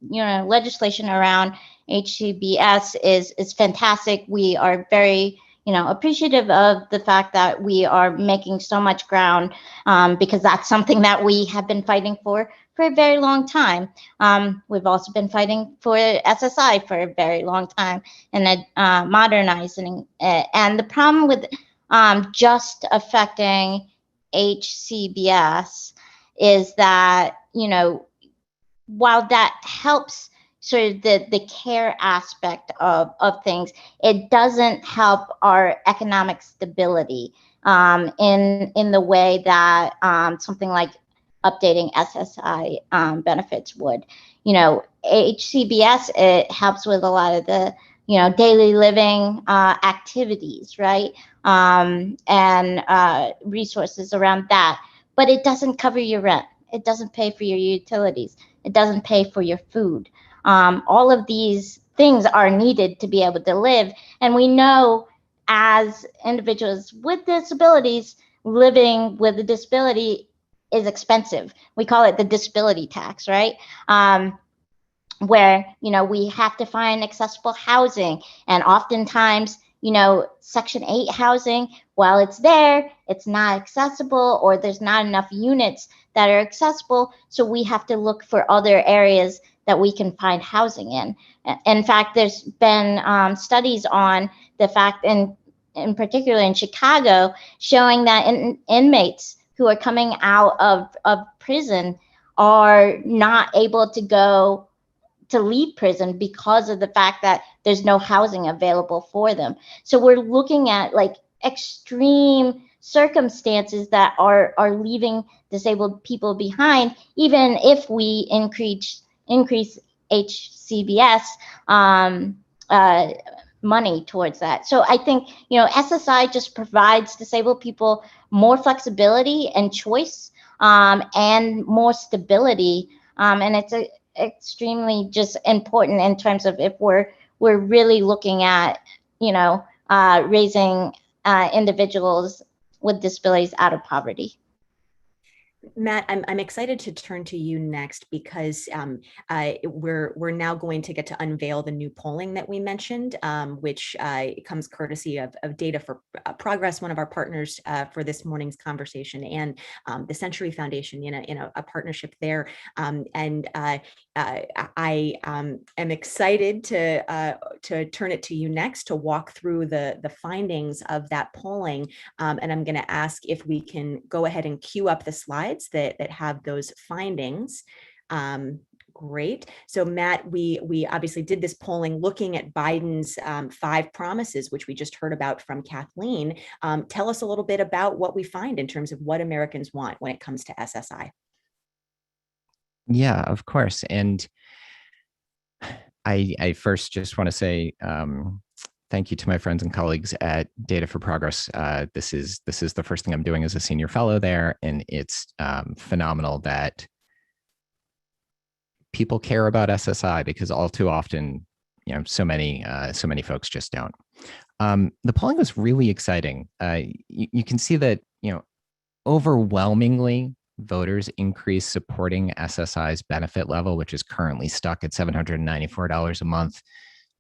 legislation around HCBS is fantastic. We are very appreciative of the fact that we are making so much ground, because that's something that we have been fighting for a very long time. We've also been fighting for SSI for a very long time, and modernizing it. And the problem with just affecting HCBS is that, while that helps sort of the care aspect of things, it doesn't help our economic stability in the way that something like updating SSI benefits would. HCBS, it helps with a lot of the daily living activities, right? And resources around that, but it doesn't cover your rent. It doesn't pay for your utilities. It doesn't pay for your food. All of these things are needed to be able to live. And we know, as individuals with disabilities, living with a disability is expensive. We call it the disability tax, right? Where, we have to find accessible housing. And oftentimes, Section 8 housing, while it's there, it's not accessible, or there's not enough units that are accessible. So we have to look for other areas that we can find housing in. In fact, there's been studies on the fact, in particular in Chicago, showing that inmates who are coming out of prison are not able to leave prison because of the fact that there's no housing available for them. So we're looking at like extreme circumstances that are leaving disabled people behind, even if we increase HCBS money towards that. So I think, SSI just provides disabled people more flexibility and choice, and more stability. And it's extremely just important in terms of if we're really looking at, raising individuals with disabilities out of poverty. Matt, I'm excited to turn to you next, because we're now going to get to unveil the new polling that we mentioned, which comes courtesy of Data for Progress, one of our partners for this morning's conversation, and the Century Foundation in a partnership there. I am excited to turn it to you next to walk through the findings of that polling, and I'm going to ask if we can go ahead and queue up the slides that have those findings. Great. So Matt, we obviously did this polling looking at Biden's 5 promises, which we just heard about from Kathleen. Tell us a little bit about what we find in terms of what Americans want when it comes to SSI. Yeah, of course. And I first just want to say thank you to my friends and colleagues at Data for Progress. This is the first thing I'm doing as a senior fellow there, and it's phenomenal that people care about SSI, because all too often, so many folks just don't. The polling was really exciting. You can see that overwhelmingly voters increased supporting SSI's benefit level, which is currently stuck at $794 a month,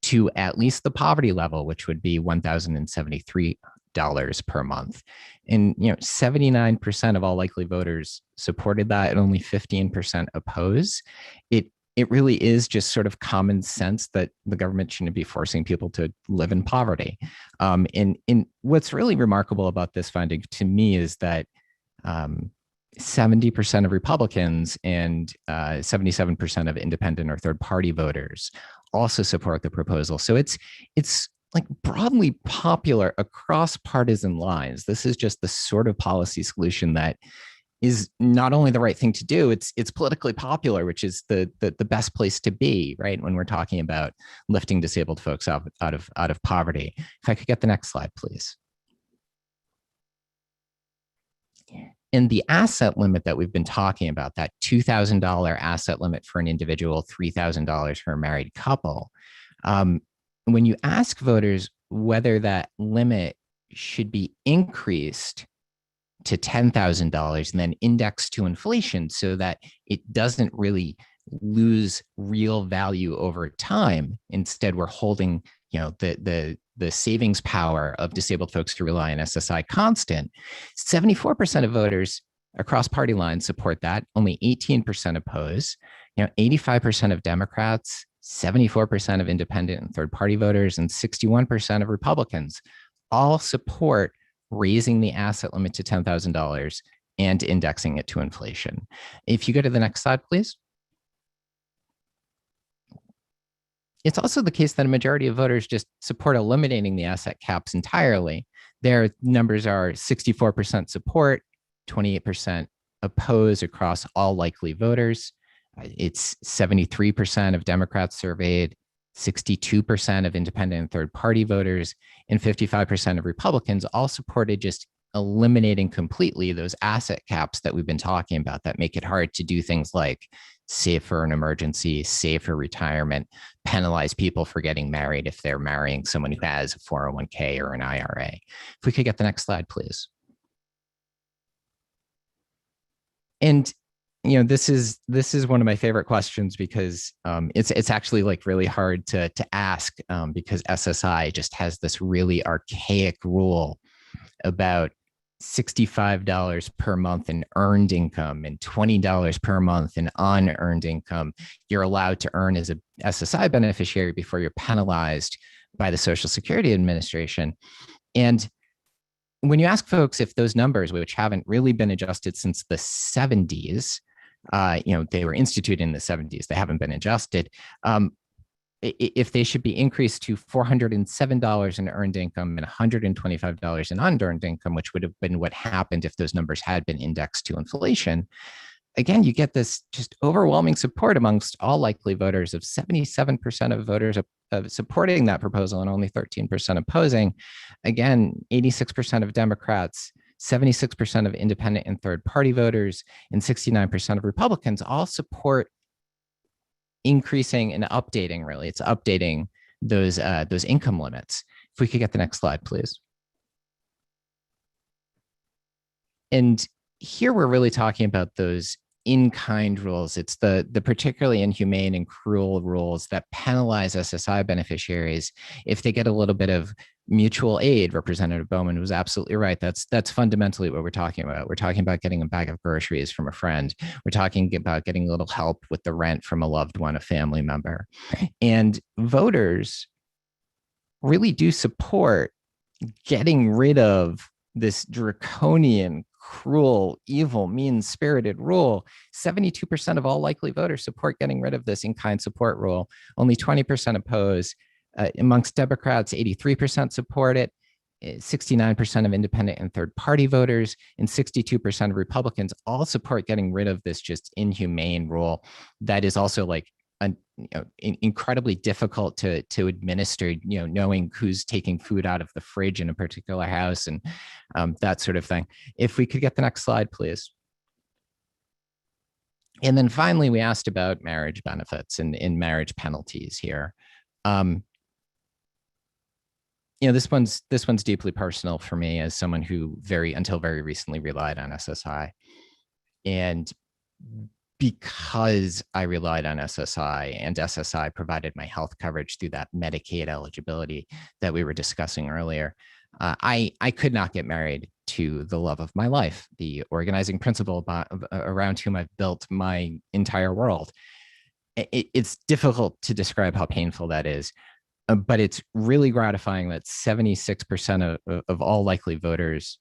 to at least the poverty level, which would be $1,073 per month. And 79% of all likely voters supported that, and only 15% oppose. It really is just sort of common sense that the government shouldn't be forcing people to live in poverty. And what's really remarkable about this finding to me is that 70% of Republicans and 77% of independent or third party voters also support the proposal. So it's like broadly popular across partisan lines. This is just the sort of policy solution that is not only the right thing to do, it's politically popular, which is the best place to be, right? When we're talking about lifting disabled folks out of poverty. If I could get the next slide, please. And the asset limit that we've been talking about, that $2,000 asset limit for an individual, $3,000 for a married couple. When you ask voters whether that limit should be increased to $10,000 and then indexed to inflation so that it doesn't really lose real value over time. Instead, we're holding, the savings power of disabled folks to rely on SSI constant. 74% of voters across party lines support that. Only 18% oppose. 85% of Democrats, 74% of independent and third party voters, and 61% of Republicans all support raising the asset limit to $10,000 and indexing it to inflation. If you go to the next slide, please. It's also the case that a majority of voters just support eliminating the asset caps entirely. Their numbers are 64% support, 28% oppose across all likely voters. It's 73% of Democrats surveyed, 62% of independent and third party voters, and 55% of Republicans all supported just eliminating completely those asset caps that we've been talking about that make it hard to do things like save for an emergency, save for retirement, penalize people for getting married if they're marrying someone who has a 401k or an IRA. If we could get the next slide, please. And this is one of my favorite questions because it's actually like really hard to ask because SSI just has this really archaic rule about $65 per month in earned income and $20 per month in unearned income you're allowed to earn as a SSI beneficiary before you're penalized by the Social Security Administration. And when you ask folks if those numbers, which haven't really been adjusted since the 70s, they were instituted in the 70s, they haven't been adjusted, if they should be increased to $407 in earned income and $125 in unearned income, which would have been what happened if those numbers had been indexed to inflation. Again, you get this just overwhelming support amongst all likely voters of 77% of voters supporting that proposal and only 13% opposing. Again, 86% of Democrats, 76% of independent and third party voters, and 69% of Republicans all support increasing and updating, really. It's updating those income limits. If we could get the next slide, please. And here we're really talking about those in-kind rules. It's the particularly inhumane and cruel rules that penalize SSI beneficiaries if they get a little bit of mutual aid. Representative Bowman was absolutely right. That's fundamentally what we're talking about. We're talking about getting a bag of groceries from a friend. We're talking about getting a little help with the rent from a loved one, a family member. And voters really do support getting rid of this draconian, cruel, evil, mean-spirited rule. 72% of all likely voters support getting rid of this in-kind support rule. Only 20% oppose. Amongst Democrats, 83% support it, 69% of independent and third party voters, and 62% of Republicans all support getting rid of this just inhumane rule that is also like incredibly difficult to administer, knowing who's taking food out of the fridge in a particular house and that sort of thing. If we could get the next slide, please. And then finally, we asked about marriage benefits and marriage penalties here. This one's deeply personal for me as someone who until very recently relied on SSI. And because I relied on SSI and SSI provided my health coverage through that Medicaid eligibility that we were discussing earlier, I could not get married to the love of my life, the organizing principle around whom I've built my entire world. It's difficult to describe how painful that is, but it's really gratifying that 76% of all likely voters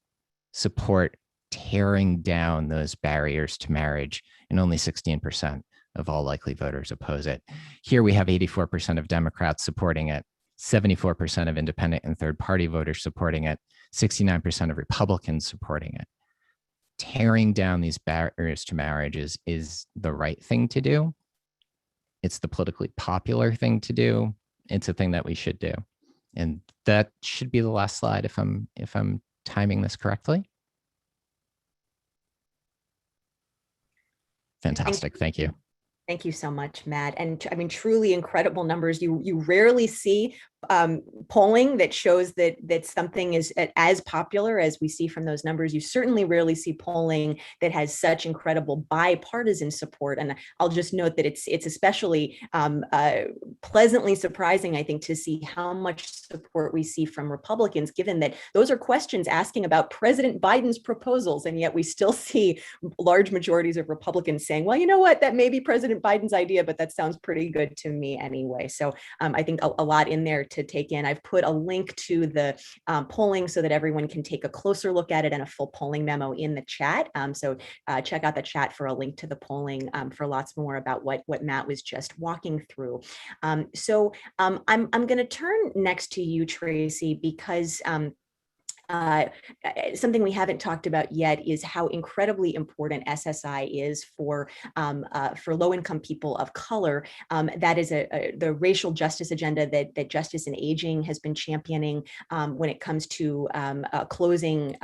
support tearing down those barriers to marriage, and only 16% of all likely voters oppose it. Here we have 84% of Democrats supporting it, 74% of independent and third-party voters supporting it, 69% of Republicans supporting it. Tearing down these barriers to marriage is the right thing to do. It's the politically popular thing to do. It's a thing that we should do. And that should be the last slide if I'm timing this correctly. Fantastic. Thank you. Thank you so much, Matt. And I mean, truly incredible numbers. You rarely see polling that shows that something is as popular as we see from those numbers. You certainly rarely see polling that has such incredible bipartisan support. And I'll just note that it's especially pleasantly surprising, I think, to see how much support we see from Republicans, given that those are questions asking about President Biden's proposals. And yet we still see large majorities of Republicans saying, well, you know what, that may be President Biden's idea, but that sounds pretty good to me anyway. So I think a lot in there to take in. I've put a link to the polling so that everyone can take a closer look at it, and a full polling memo in the chat. So check out the chat for a link to the polling for lots more about what Matt was just walking through. I'm going to turn next to you, Tracy, because something we haven't talked about yet is how incredibly important SSI is for low-income people of color. That is the racial justice agenda that Justice in Aging has been championing when it comes to closing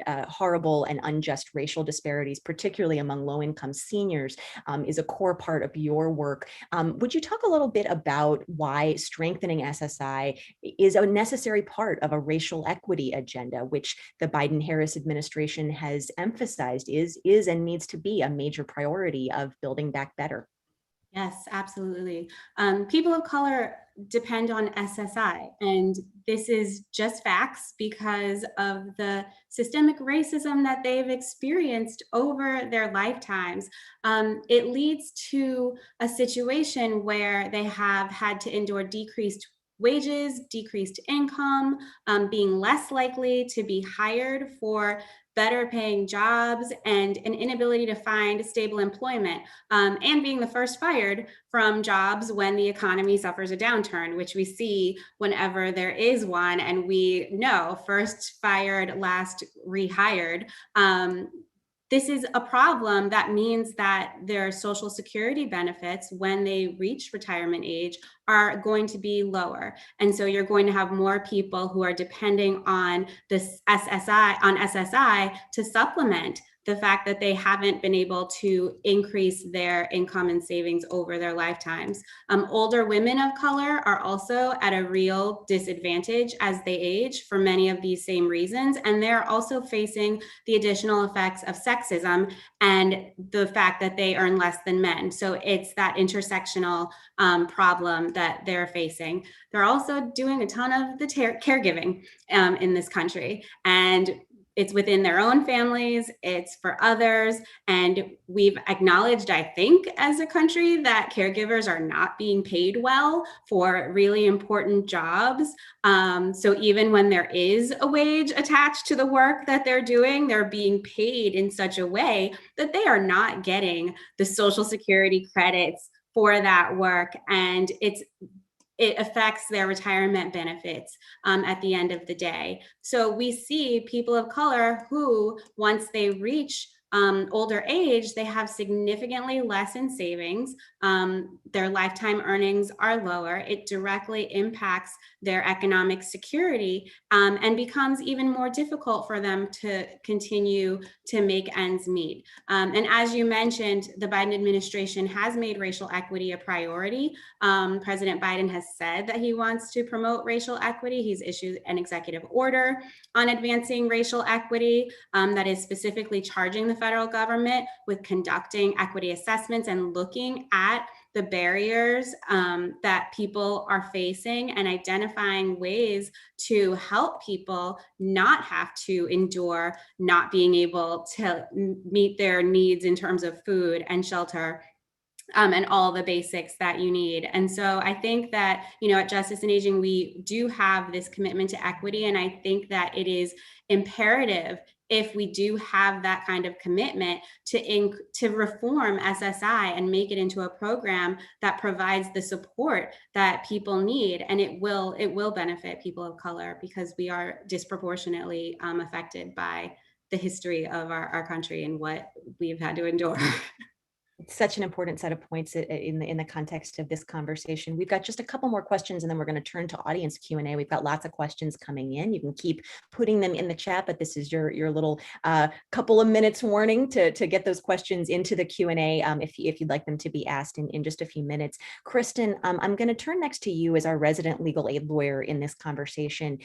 horrible and unjust racial disparities, particularly among low-income seniors, is a core part of your work. Would you talk a little bit about why strengthening SSI is a necessary part of a racial equity agenda, which the Biden-Harris administration has emphasized is and needs to be a major priority of building back better? Yes, absolutely. People of color depend on SSI, and this is just facts because of the systemic racism that they've experienced over their lifetimes. It leads to a situation where they have had to endure decreased wages, decreased income, being less likely to be hired for better paying jobs, and an inability to find stable employment, and being the first fired from jobs when the economy suffers a downturn, which we see whenever there is one. And we know first fired, last rehired. This is a problem that means that their Social Security benefits, when they reach retirement age, are going to be lower. And so you're going to have more people who are depending on this SSI to supplement the fact that they haven't been able to increase their income and savings over their lifetimes. Older women of color are also at a real disadvantage as they age for many of these same reasons. And they're also facing the additional effects of sexism and the fact that they earn less than men. So it's that intersectional problem that they're facing. They're also doing a ton of the caregiving in this country. And it's within their own families, it's for others. And we've acknowledged, I think, as a country that caregivers are not being paid well for really important jobs. So even when there is a wage attached to the work that they're doing, they're being paid in such a way that they are not getting the Social Security credits for that work. And it affects their retirement benefits at the end of the day. So we see people of color who, once they reach older age, they have significantly less in savings. Their lifetime earnings are lower. It directly impacts their economic security, and becomes even more difficult for them to continue to make ends meet. And as you mentioned, the Biden administration has made racial equity a priority. President Biden has said that he wants to promote racial equity. He's issued an executive order on advancing racial equity that is specifically charging the federal government with conducting equity assessments and looking at the barriers that people are facing and identifying ways to help people not have to endure not being able to meet their needs in terms of food and shelter. And all the basics that you need. And so I think that, at Justice and Aging, we do have this commitment to equity. And I think that it is imperative, if we do have that kind of commitment, to reform SSI and make it into a program that provides the support that people need. And it will benefit people of color, because we are disproportionately affected by the history of our country and what we've had to endure. It's such an important set of points in the context of this conversation. We've got just a couple more questions, and then we're going to turn to audience Q&A. We've got lots of questions coming in. You can keep putting them in the chat, but this is your little couple of minutes warning to get those questions into the Q&A if you'd like them to be asked in just a few minutes. Kristen, I'm going to turn next to you as our resident legal aid lawyer in this conversation.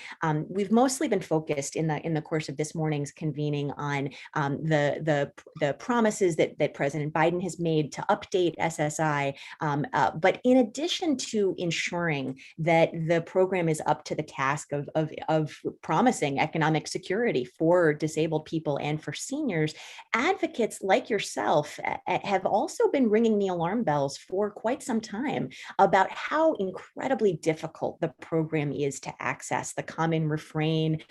We've mostly been focused in the course of this morning's convening on the promises that President Biden has made to update SSI. But in addition to ensuring that the program is up to the task of promising economic security for disabled people and for seniors, advocates like yourself have also been ringing the alarm bells for quite some time about how incredibly difficult the program is to access. The common refrain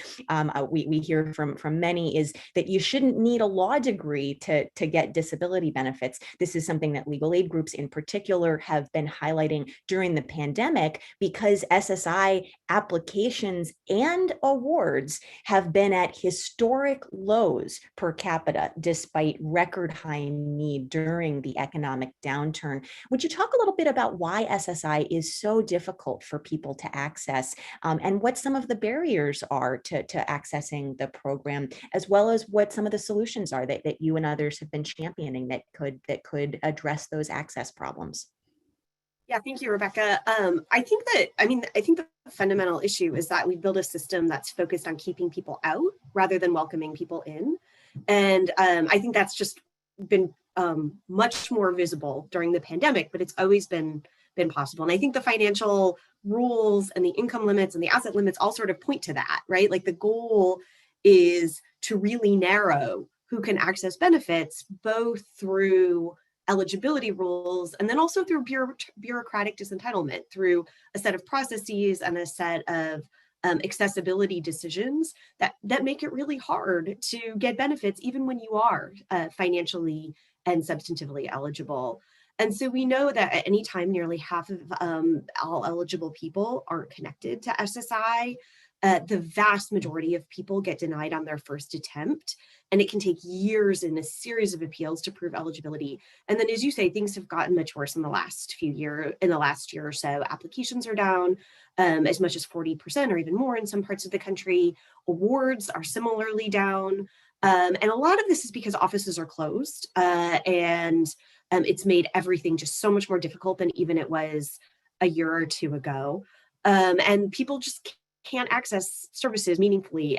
we hear from many is that you shouldn't need a law degree to get disability benefits. This is something that legal aid groups in particular have been highlighting during the pandemic, because SSI applications and awards have been at historic lows per capita, despite record high need during the economic downturn. Would you talk a little bit about why SSI is so difficult for people to access, and what some of the barriers are to accessing the program, as well as what some of the solutions are that you and others have been championing that could address those access problems? Yeah, thank you, Rebecca. I think the fundamental issue is that we build a system that's focused on keeping people out rather than welcoming people in. And I think that's just been much more visible during the pandemic, but it's always been possible. And I think the financial rules and the income limits and the asset limits all sort of point to that, right? Like, the goal is to really narrow who can access benefits, both through eligibility rules and then also through bureaucratic disentitlement, through a set of processes and a set of accessibility decisions that make it really hard to get benefits, even when you are financially and substantively eligible. And so we know that at any time, nearly half of all eligible people aren't connected to SSI. The vast majority of people get denied on their first attempt, and it can take years and a series of appeals to prove eligibility. And then, as you say, things have gotten much worse in the last year or so. Applications are down as much as 40% or even more in some parts of the country. Awards are similarly down. And a lot of this is because offices are closed, and it's made everything just so much more difficult than even it was a year or two ago. And people just can't access services meaningfully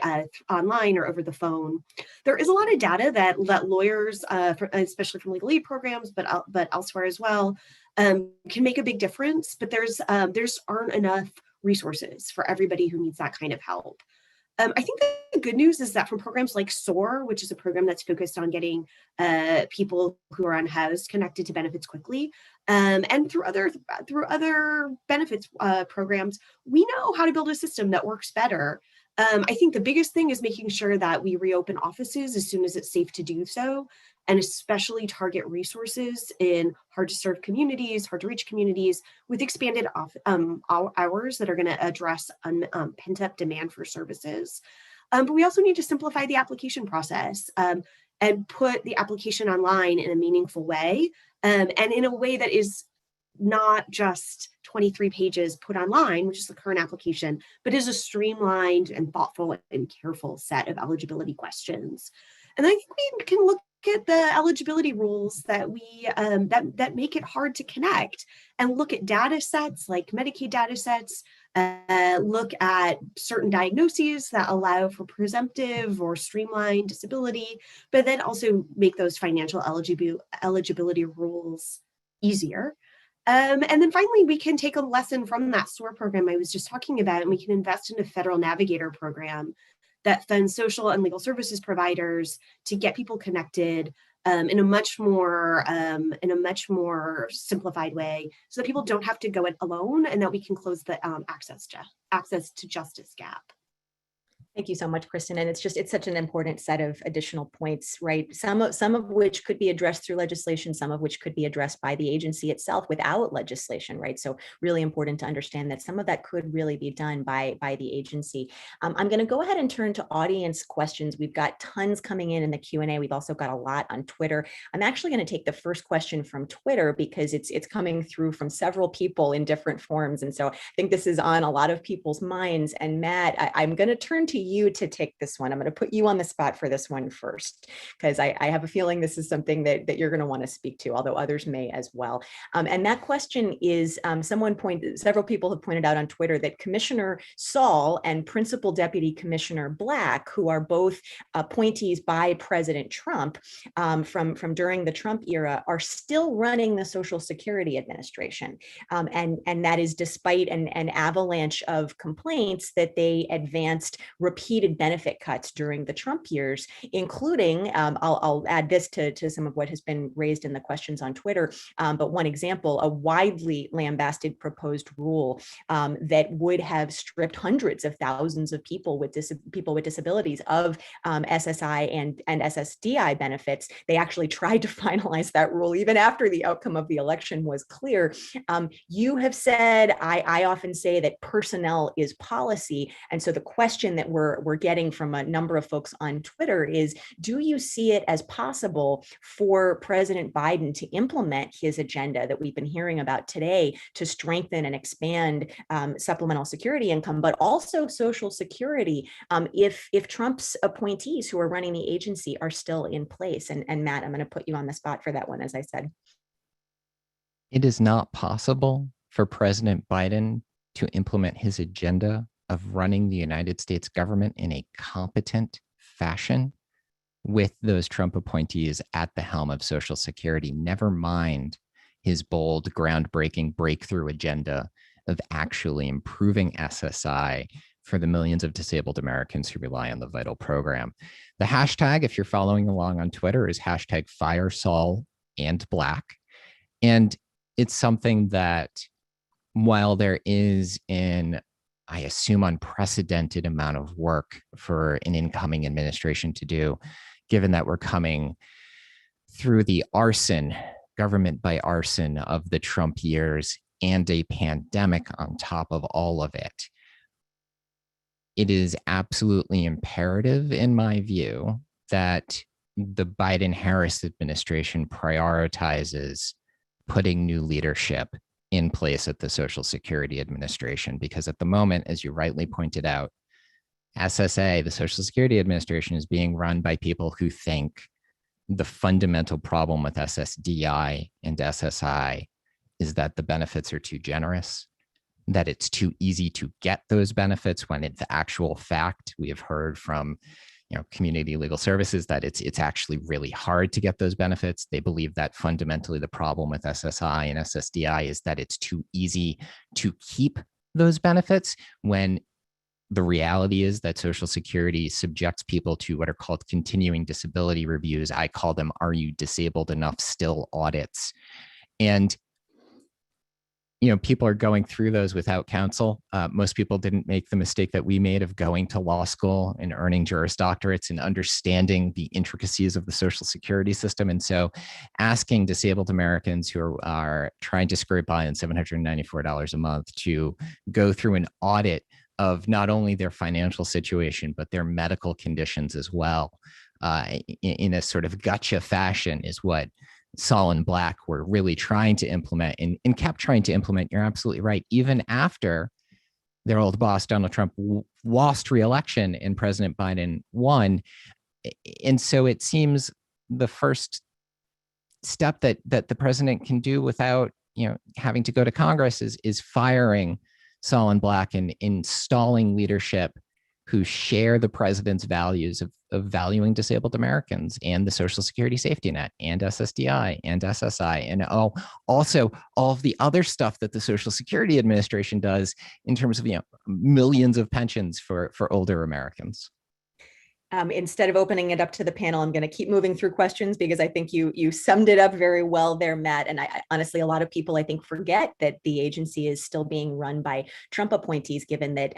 online or over the phone. There is a lot of data that lawyers, especially from legal aid programs, but elsewhere as well, can make a big difference. But there's aren't enough resources for everybody who needs that kind of help. I think the good news is that from programs like SOAR, which is a program that's focused on getting people who are unhoused connected to benefits quickly, and through other benefits programs, we know how to build a system that works better. I think the biggest thing is making sure that we reopen offices as soon as it's safe to do so, and especially target resources in hard to serve communities, hard to reach communities with expanded hours that are going to address pent up demand for services. But we also need to simplify the application process. and put the application online in a meaningful way, and in a way that is not just 23 pages put online, which is the current application, but is a streamlined and thoughtful and careful set of eligibility questions. And I think we can look at the eligibility rules that we that make it hard to connect, and look at data sets like Medicaid data sets, look at certain diagnoses that allow for presumptive or streamlined disability, but then also make those financial eligibility rules easier. And then finally, we can take a lesson from that SOAR program I was just talking about, and we can invest in a federal navigator program that funds social and legal services providers to get people connected in a much more simplified way, so that people don't have to go it alone, and that we can close the access to justice gap. Thank you so much, Kristen. And it's such an important set of additional points, right? Some of which could be addressed through legislation, some of which could be addressed by the agency itself without legislation, right? So really important to understand that some of that could really be done by the agency. I'm going to go ahead and turn to audience questions. We've got tons coming in the Q&A. We've also got a lot on Twitter. I'm actually going to take the first question from Twitter because it's coming through from several people in different forms. And so I think this is on a lot of people's minds. And Matt, I'm going to turn to you to take this one. I'm going to put you on the spot for this one first, because I have a feeling this is something that you're going to want to speak to, although others may as well. And that question is, several people have pointed out on Twitter that Commissioner Saul and Principal Deputy Commissioner Black, who are both appointees by President Trump from during the Trump era, are still running the Social Security Administration. And that is despite an avalanche of complaints that they advanced repeated benefit cuts during the Trump years, including, I'll add this to some of what has been raised in the questions on Twitter, but one example, a widely lambasted proposed rule that would have stripped hundreds of thousands of people with disabilities of SSI and SSDI benefits. They actually tried to finalize that rule even after the outcome of the election was clear. You have said, I often say that personnel is policy. And so the question that we're getting from a number of folks on Twitter is, do you see it as possible for President Biden to implement his agenda that we've been hearing about today to strengthen and expand supplemental security income, but also Social Security, if Trump's appointees who are running the agency are still in place? And Matt, I'm going to put you on the spot for that one, as I said. It is not possible for President Biden to implement his agenda of running the United States government in a competent fashion with those Trump appointees at the helm of Social Security, never mind his bold, groundbreaking breakthrough agenda of actually improving SSI for the millions of disabled Americans who rely on the vital program. The hashtag, if you're following along on Twitter, is hashtag #FireSaulAndBlack. And it's something that, while there is I assume, unprecedented amount of work for an incoming administration to do, given that we're coming through the government by arson of the Trump years and a pandemic on top of all of it. It is absolutely imperative, in my view, that the Biden-Harris administration prioritizes putting new leadership in place at the Social Security Administration, because at the moment, as you rightly pointed out, SSA, the Social Security Administration, is being run by people who think the fundamental problem with SSDI and SSI is that the benefits are too generous, that it's too easy to get those benefits, when it's actual fact, we have heard from community legal services that it's actually really hard to get those benefits. They believe that fundamentally the problem with SSI and SSDI is that it's too easy to keep those benefits, when the reality is that Social Security subjects people to what are called continuing disability reviews. I call them "Are you disabled enough still" audits. And people are going through those without counsel. Most people didn't make the mistake that we made of going to law school and earning Juris Doctorates and understanding the intricacies of the Social Security system. And so asking disabled Americans who are trying to scrape by on $794 a month to go through an audit of not only their financial situation, but their medical conditions as well, in a sort of gotcha fashion is what Sol and Black were really trying to implement and kept trying to implement. You're absolutely right. Even after their old boss, Donald Trump, lost re-election and President Biden won. And so it seems the first step that the president can do without having to go to Congress is firing Sol and Black and installing leadership who share the president's values of valuing disabled Americans and the Social Security safety net and SSDI and SSI and also all of the other stuff that the Social Security Administration does in terms of millions of pensions for older Americans. Instead of opening it up to the panel, I'm going to keep moving through questions because I think you summed it up very well there, Matt. And I honestly, a lot of people, I think, forget that the agency is still being run by Trump appointees, given that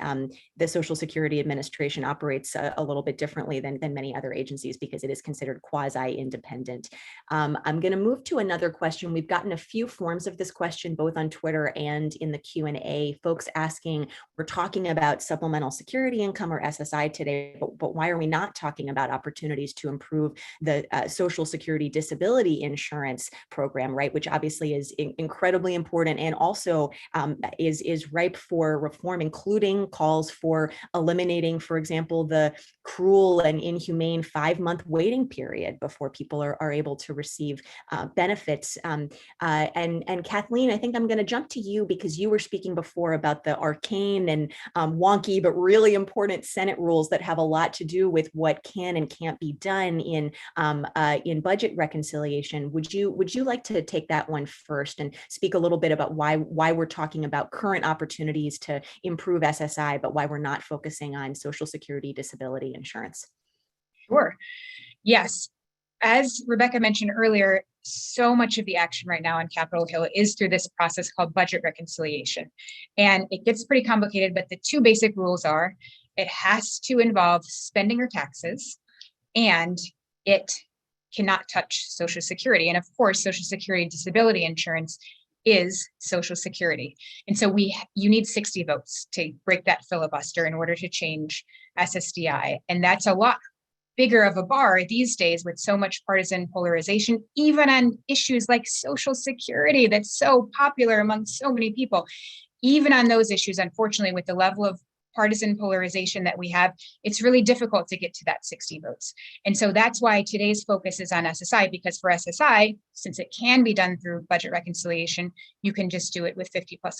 the Social Security Administration operates a little bit differently than many other agencies because it is considered quasi-independent. I'm going to move to another question. We've gotten a few forms of this question, both on Twitter and in the Q&A. Folks asking, we're talking about supplemental security income or SSI today, but why are we not talking about opportunities to improve the Social Security disability insurance program, right? Which obviously is incredibly important and also is ripe for reform, including calls for eliminating, for example, the cruel and inhumane 5-month waiting period before people are able to receive benefits. And Kathleen, I think I'm going to jump to you because you were speaking before about the arcane and wonky, but really important Senate rules that have a lot to do with what can and can't be done in budget reconciliation. Would you like to take that one first and speak a little bit about why we're talking about current opportunities to improve SSI, but why we're not focusing on Social Security disability insurance? Sure. Yes. As Rebecca mentioned earlier, so much of the action right now on Capitol Hill is through this process called budget reconciliation. And it gets pretty complicated, but the two basic rules are it has to involve spending or taxes, and it cannot touch Social Security. And of course, Social Security disability insurance is Social Security. And so you need 60 votes to break that filibuster in order to change SSDI. And that's a lot bigger of a bar these days with so much partisan polarization, even on issues like Social Security that's so popular among so many people. Even on those issues, unfortunately, with the level of partisan polarization that we have, it's really difficult to get to that 60 votes. And so that's why today's focus is on SSI, because for SSI, since it can be done through budget reconciliation, you can just do it with 50+1.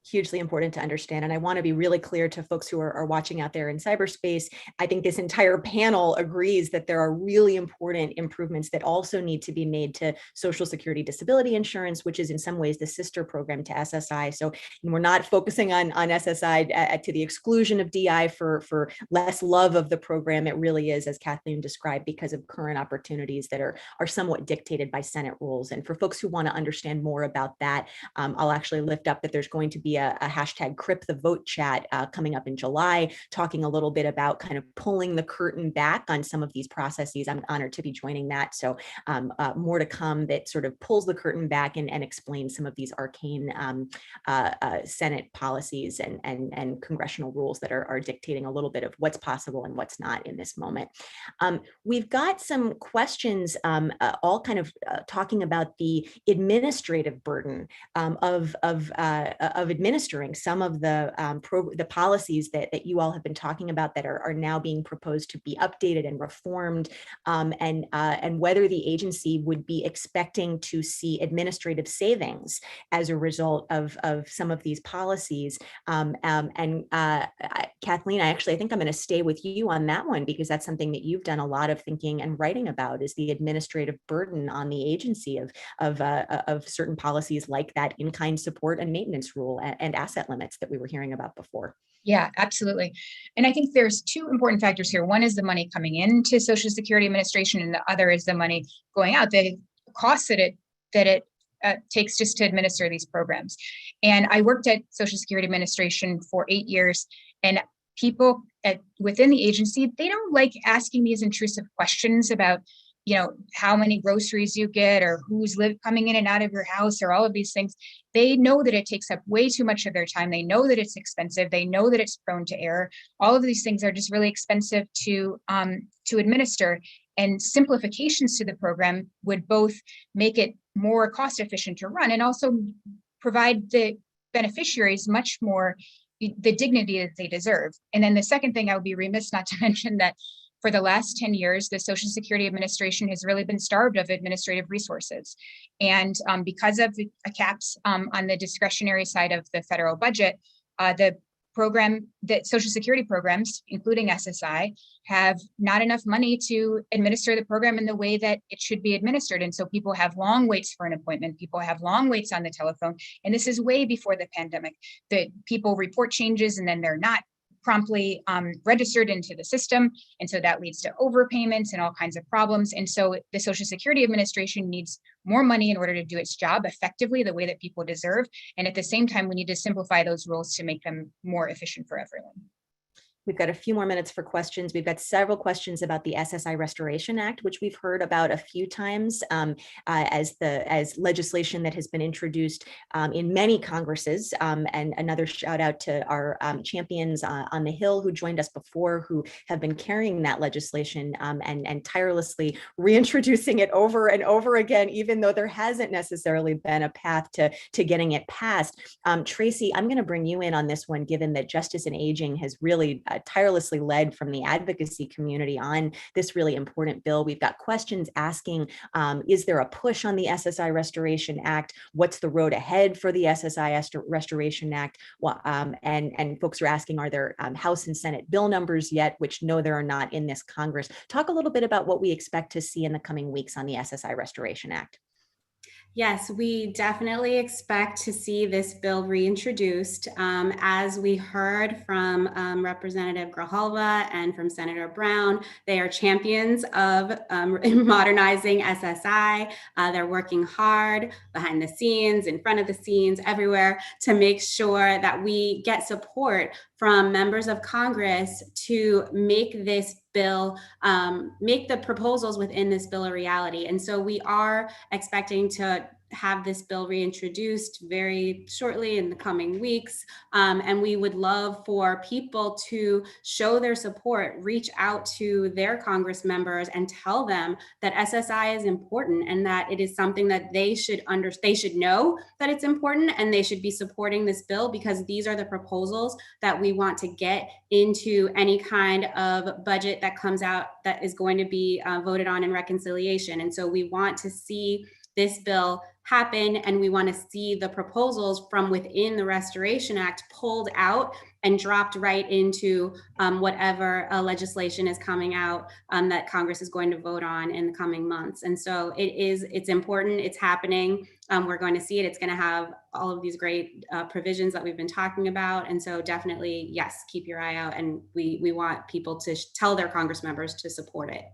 Hugely important to understand. And I want to be really clear to folks who are watching out there in cyberspace. I think this entire panel agrees that there are really important improvements that also need to be made to Social Security disability insurance, which is in some ways the sister program to SSI. So we're not focusing on SSI to the exclusion of DI for less love of the program. It really is, as Kathleen described, because of current opportunities that are somewhat dictated by Senate rules. And for folks who want to understand more about that, I'll actually lift up that there's going to be a hashtag Crip the Vote chat coming up in July, talking a little bit about kind of pulling the curtain back on some of these processes. I'm honored to be joining that. So more to come that sort of pulls the curtain back and explains some of these arcane Senate policies and congressional rules that are dictating a little bit of what's possible and what's not in this moment. We've got some questions all kind of talking about the administrative burden of administering some of the policies that you all have been talking about that are now being proposed to be updated and reformed, and whether the agency would be expecting to see administrative savings as a result of some of these policies. Kathleen, I think I'm going to stay with you on that one because that's something that you've done a lot of thinking and writing about, is the administrative burden on the agency of certain policies like that in-kind support and maintenance rule and asset limits that we were hearing about before. Yeah, absolutely. And I think there's two important factors here. One is the money coming into Social Security Administration, and the other is the money going out, the costs that it takes just to administer these programs. And I worked at Social Security Administration for 8 years, and people within the agency, they don't like asking these intrusive questions about how many groceries you get or who's coming in and out of your house or all of these things. They know that it takes up way too much of their time. They know that it's expensive. They know that it's prone to error. All of these things are just really expensive to administer. And simplifications to the program would both make it more cost efficient to run and also provide the beneficiaries much more the dignity that they deserve. And then the second thing, I would be remiss not to mention that for the last 10 years, the Social Security Administration has really been starved of administrative resources. And because of the caps on the discretionary side of the federal budget, the Social Security programs, including SSI, have not enough money to administer the program in the way that it should be administered. And so people have long waits for an appointment. People have long waits on the telephone. And this is way before the pandemic. That people report changes and then they're not promptly registered into the system. And so that leads to overpayments and all kinds of problems. And so the Social Security Administration needs more money in order to do its job effectively, the way that people deserve. And at the same time, we need to simplify those rules to make them more efficient for everyone. We've got a few more minutes for questions. We've got several questions about the SSI Restoration Act, which we've heard about a few times as legislation that has been introduced in many Congresses. And another shout out to our champions on the Hill who joined us before, who have been carrying that legislation and tirelessly reintroducing it over and over again, even though there hasn't necessarily been a path to getting it passed. Tracy, I'm going to bring you in on this one, given that Justice and Aging has really tirelessly led from the advocacy community on this really important bill. We've got questions asking, is there a push on the SSI Restoration Act? What's the road ahead for the SSI Restoration Act? And folks are asking, are there House and Senate bill numbers yet? Which no, there are not in this Congress. Talk a little bit about what we expect to see in the coming weeks on the SSI Restoration Act. Yes, we definitely expect to see this bill reintroduced. As we heard from Representative Grijalva and from Senator Brown, they are champions of modernizing SSI. They're working hard behind the scenes, in front of the scenes, everywhere to make sure that we get support from members of Congress to make this bill, make the proposals within this bill a reality. And so we are expecting to have this bill reintroduced very shortly in the coming weeks. And we would love for people to show their support, reach out to their Congress members and tell them that SSI is important and that it is something that they should know that it's important, and they should be supporting this bill because these are the proposals that we want to get into any kind of budget that comes out that is going to be voted on in reconciliation. And so we want to see this bill happen, and we want to see the proposals from within the Restoration Act pulled out and dropped right into whatever legislation is coming out that Congress is going to vote on in the coming months. And so it's important, it's happening. We're going to see it. It's going to have all of these great provisions that we've been talking about. And so definitely, yes, keep your eye out. And we want people to tell their Congress members to support it.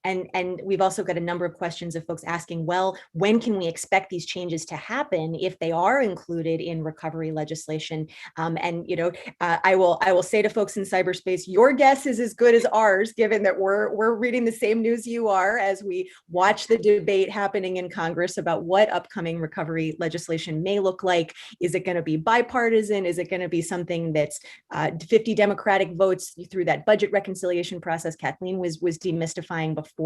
And we've also got a number of questions of folks asking, well, when can we expect these changes to happen if they are included in recovery legislation? I will say to folks in cyberspace, your guess is as good as ours, given that we're reading the same news you are as we watch the debate happening in Congress about what upcoming recovery legislation may look like. Is it going to be bipartisan? Is it going to be something that's 50 Democratic votes through that budget reconciliation process Kathleen was demystifying before?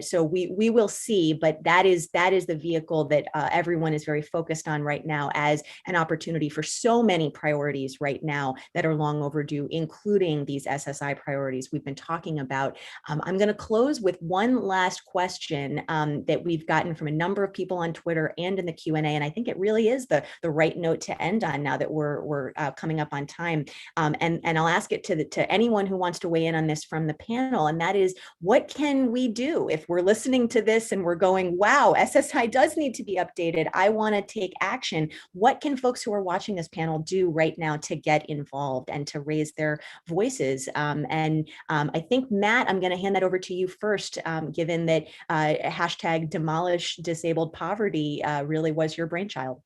So we will see, but that is the vehicle that everyone is very focused on right now as an opportunity for so many priorities right now that are long overdue, including these SSI priorities we've been talking about. I'm going to close with one last question that we've gotten from a number of people on Twitter and in the Q&A, and I think it really is the right note to end on now that we're coming up on time. And I'll ask it to anyone who wants to weigh in on this from the panel, and that is, what can we do if we're listening to this and we're going, wow, SSI does need to be updated. I want to take action. What can folks who are watching this panel do right now to get involved and to raise their voices? I think, Matt, I'm going to hand that over to you first, given that hashtag demolish disabled poverty really was your brainchild.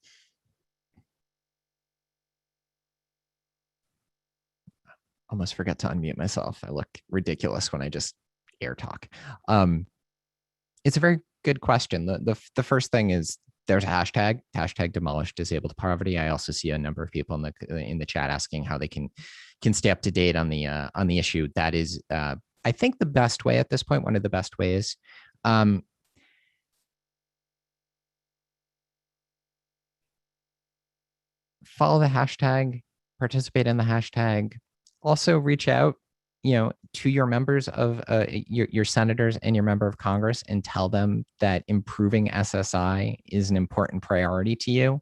Almost forgot to unmute myself. I look ridiculous when I just air talk. It's a very good question. The first thing is there's a hashtag demolish disabled poverty. I also see a number of people in the chat asking how they can stay up to date on the issue. That is, I think, the best way at this point. One of the best ways. Follow the hashtag, participate in the hashtag. Also reach out, to your members of your senators and your member of Congress and tell them that improving SSI is an important priority to you.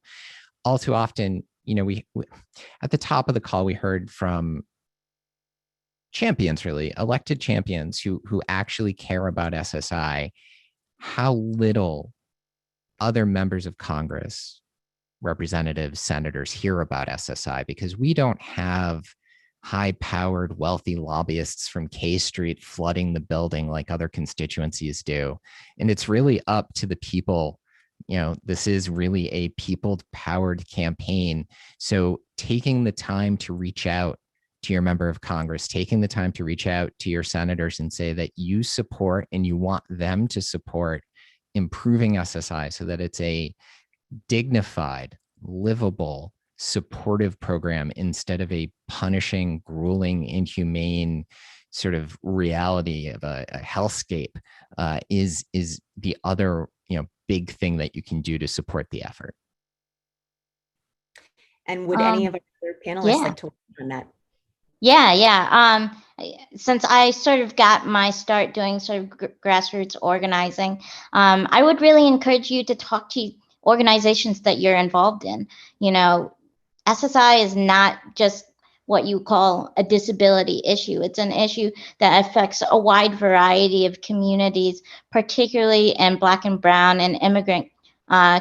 All too often, we at the top of the call, we heard from champions, really elected champions who actually care about SSI, how little other members of Congress, representatives, senators hear about SSI, because we don't have high-powered, wealthy lobbyists from K Street flooding the building like other constituencies do. And it's really up to the people. This is really a people-powered campaign. So taking the time to reach out to your member of Congress, taking the time to reach out to your senators and say that you support and you want them to support improving SSI so that it's a dignified, livable, supportive program instead of a punishing, grueling, inhumane sort of reality of a hellscape, is the other big thing that you can do to support the effort. And would any of our other panelists like to work on that? Yeah. Since I sort of got my start doing sort of grassroots organizing, I would really encourage you to talk to organizations that you're involved in. SSI is not just what you call a disability issue. It's an issue that affects a wide variety of communities, particularly in Black and Brown and immigrant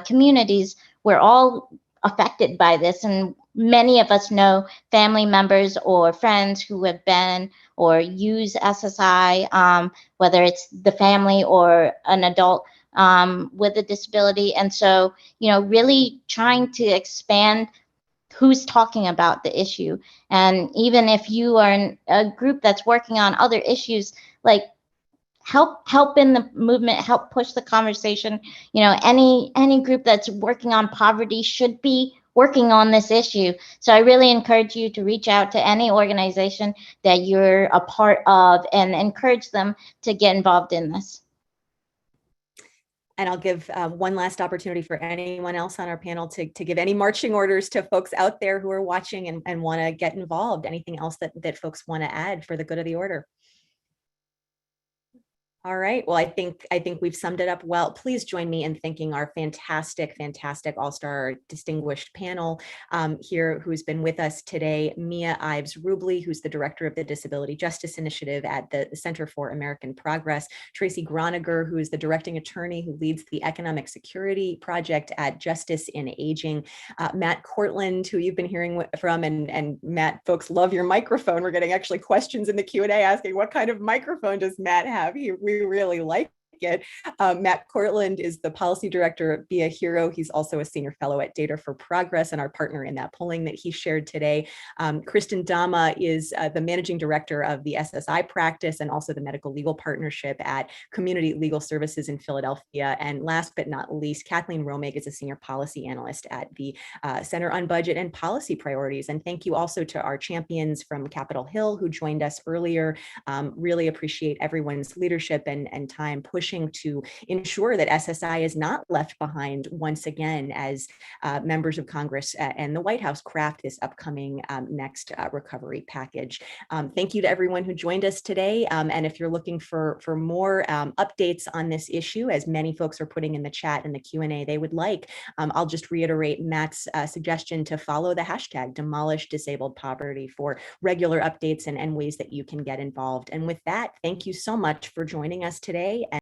communities. We're all affected by this, and many of us know family members or friends who have been or use SSI, whether it's the family or an adult with a disability. And so, really trying to expand who's talking about the issue. And even if you are in a group that's working on other issues, like help in the movement, help push the conversation. Any group that's working on poverty should be working on this issue. So I really encourage you to reach out to any organization that you're a part of and encourage them to get involved in this. And I'll give one last opportunity for anyone else on our panel to give any marching orders to folks out there who are watching and want to get involved. Anything else that folks want to add for the good of the order? All right. Well, I think we've summed it up well. Please join me in thanking our fantastic all-star distinguished panel here who's been with us today. Mia Ives Rubley, who's the director of the Disability Justice Initiative at the Center for American Progress. Tracy Groniger, who is the directing attorney who leads the Economic Security Project at Justice in Aging. Matt Cortland, who you've been hearing from, and Matt, folks love your microphone. We're getting actually questions in the Q&A asking what kind of microphone does Matt have? We really like it. Matt Cortland is the policy director at Be a Hero. He's also a senior fellow at Data for Progress and our partner in that polling that he shared today. Kristen Dama is the managing director of the SSI practice and also the medical legal partnership at Community Legal Services in Philadelphia. And last but not least, Kathleen Romig is a senior policy analyst at the Center on Budget and Policy Priorities. And thank you also to our champions from Capitol Hill who joined us earlier. Really appreciate everyone's leadership and time pushing to ensure that SSI is not left behind once again as members of Congress and the White House craft this upcoming next recovery package. Thank you to everyone who joined us today. And if you're looking for more updates on this issue, as many folks are putting in the chat and the Q&A they would like, I'll just reiterate Matt's suggestion to follow the hashtag demolish disabled poverty for regular updates and ways that you can get involved. And with that, thank you so much for joining us today.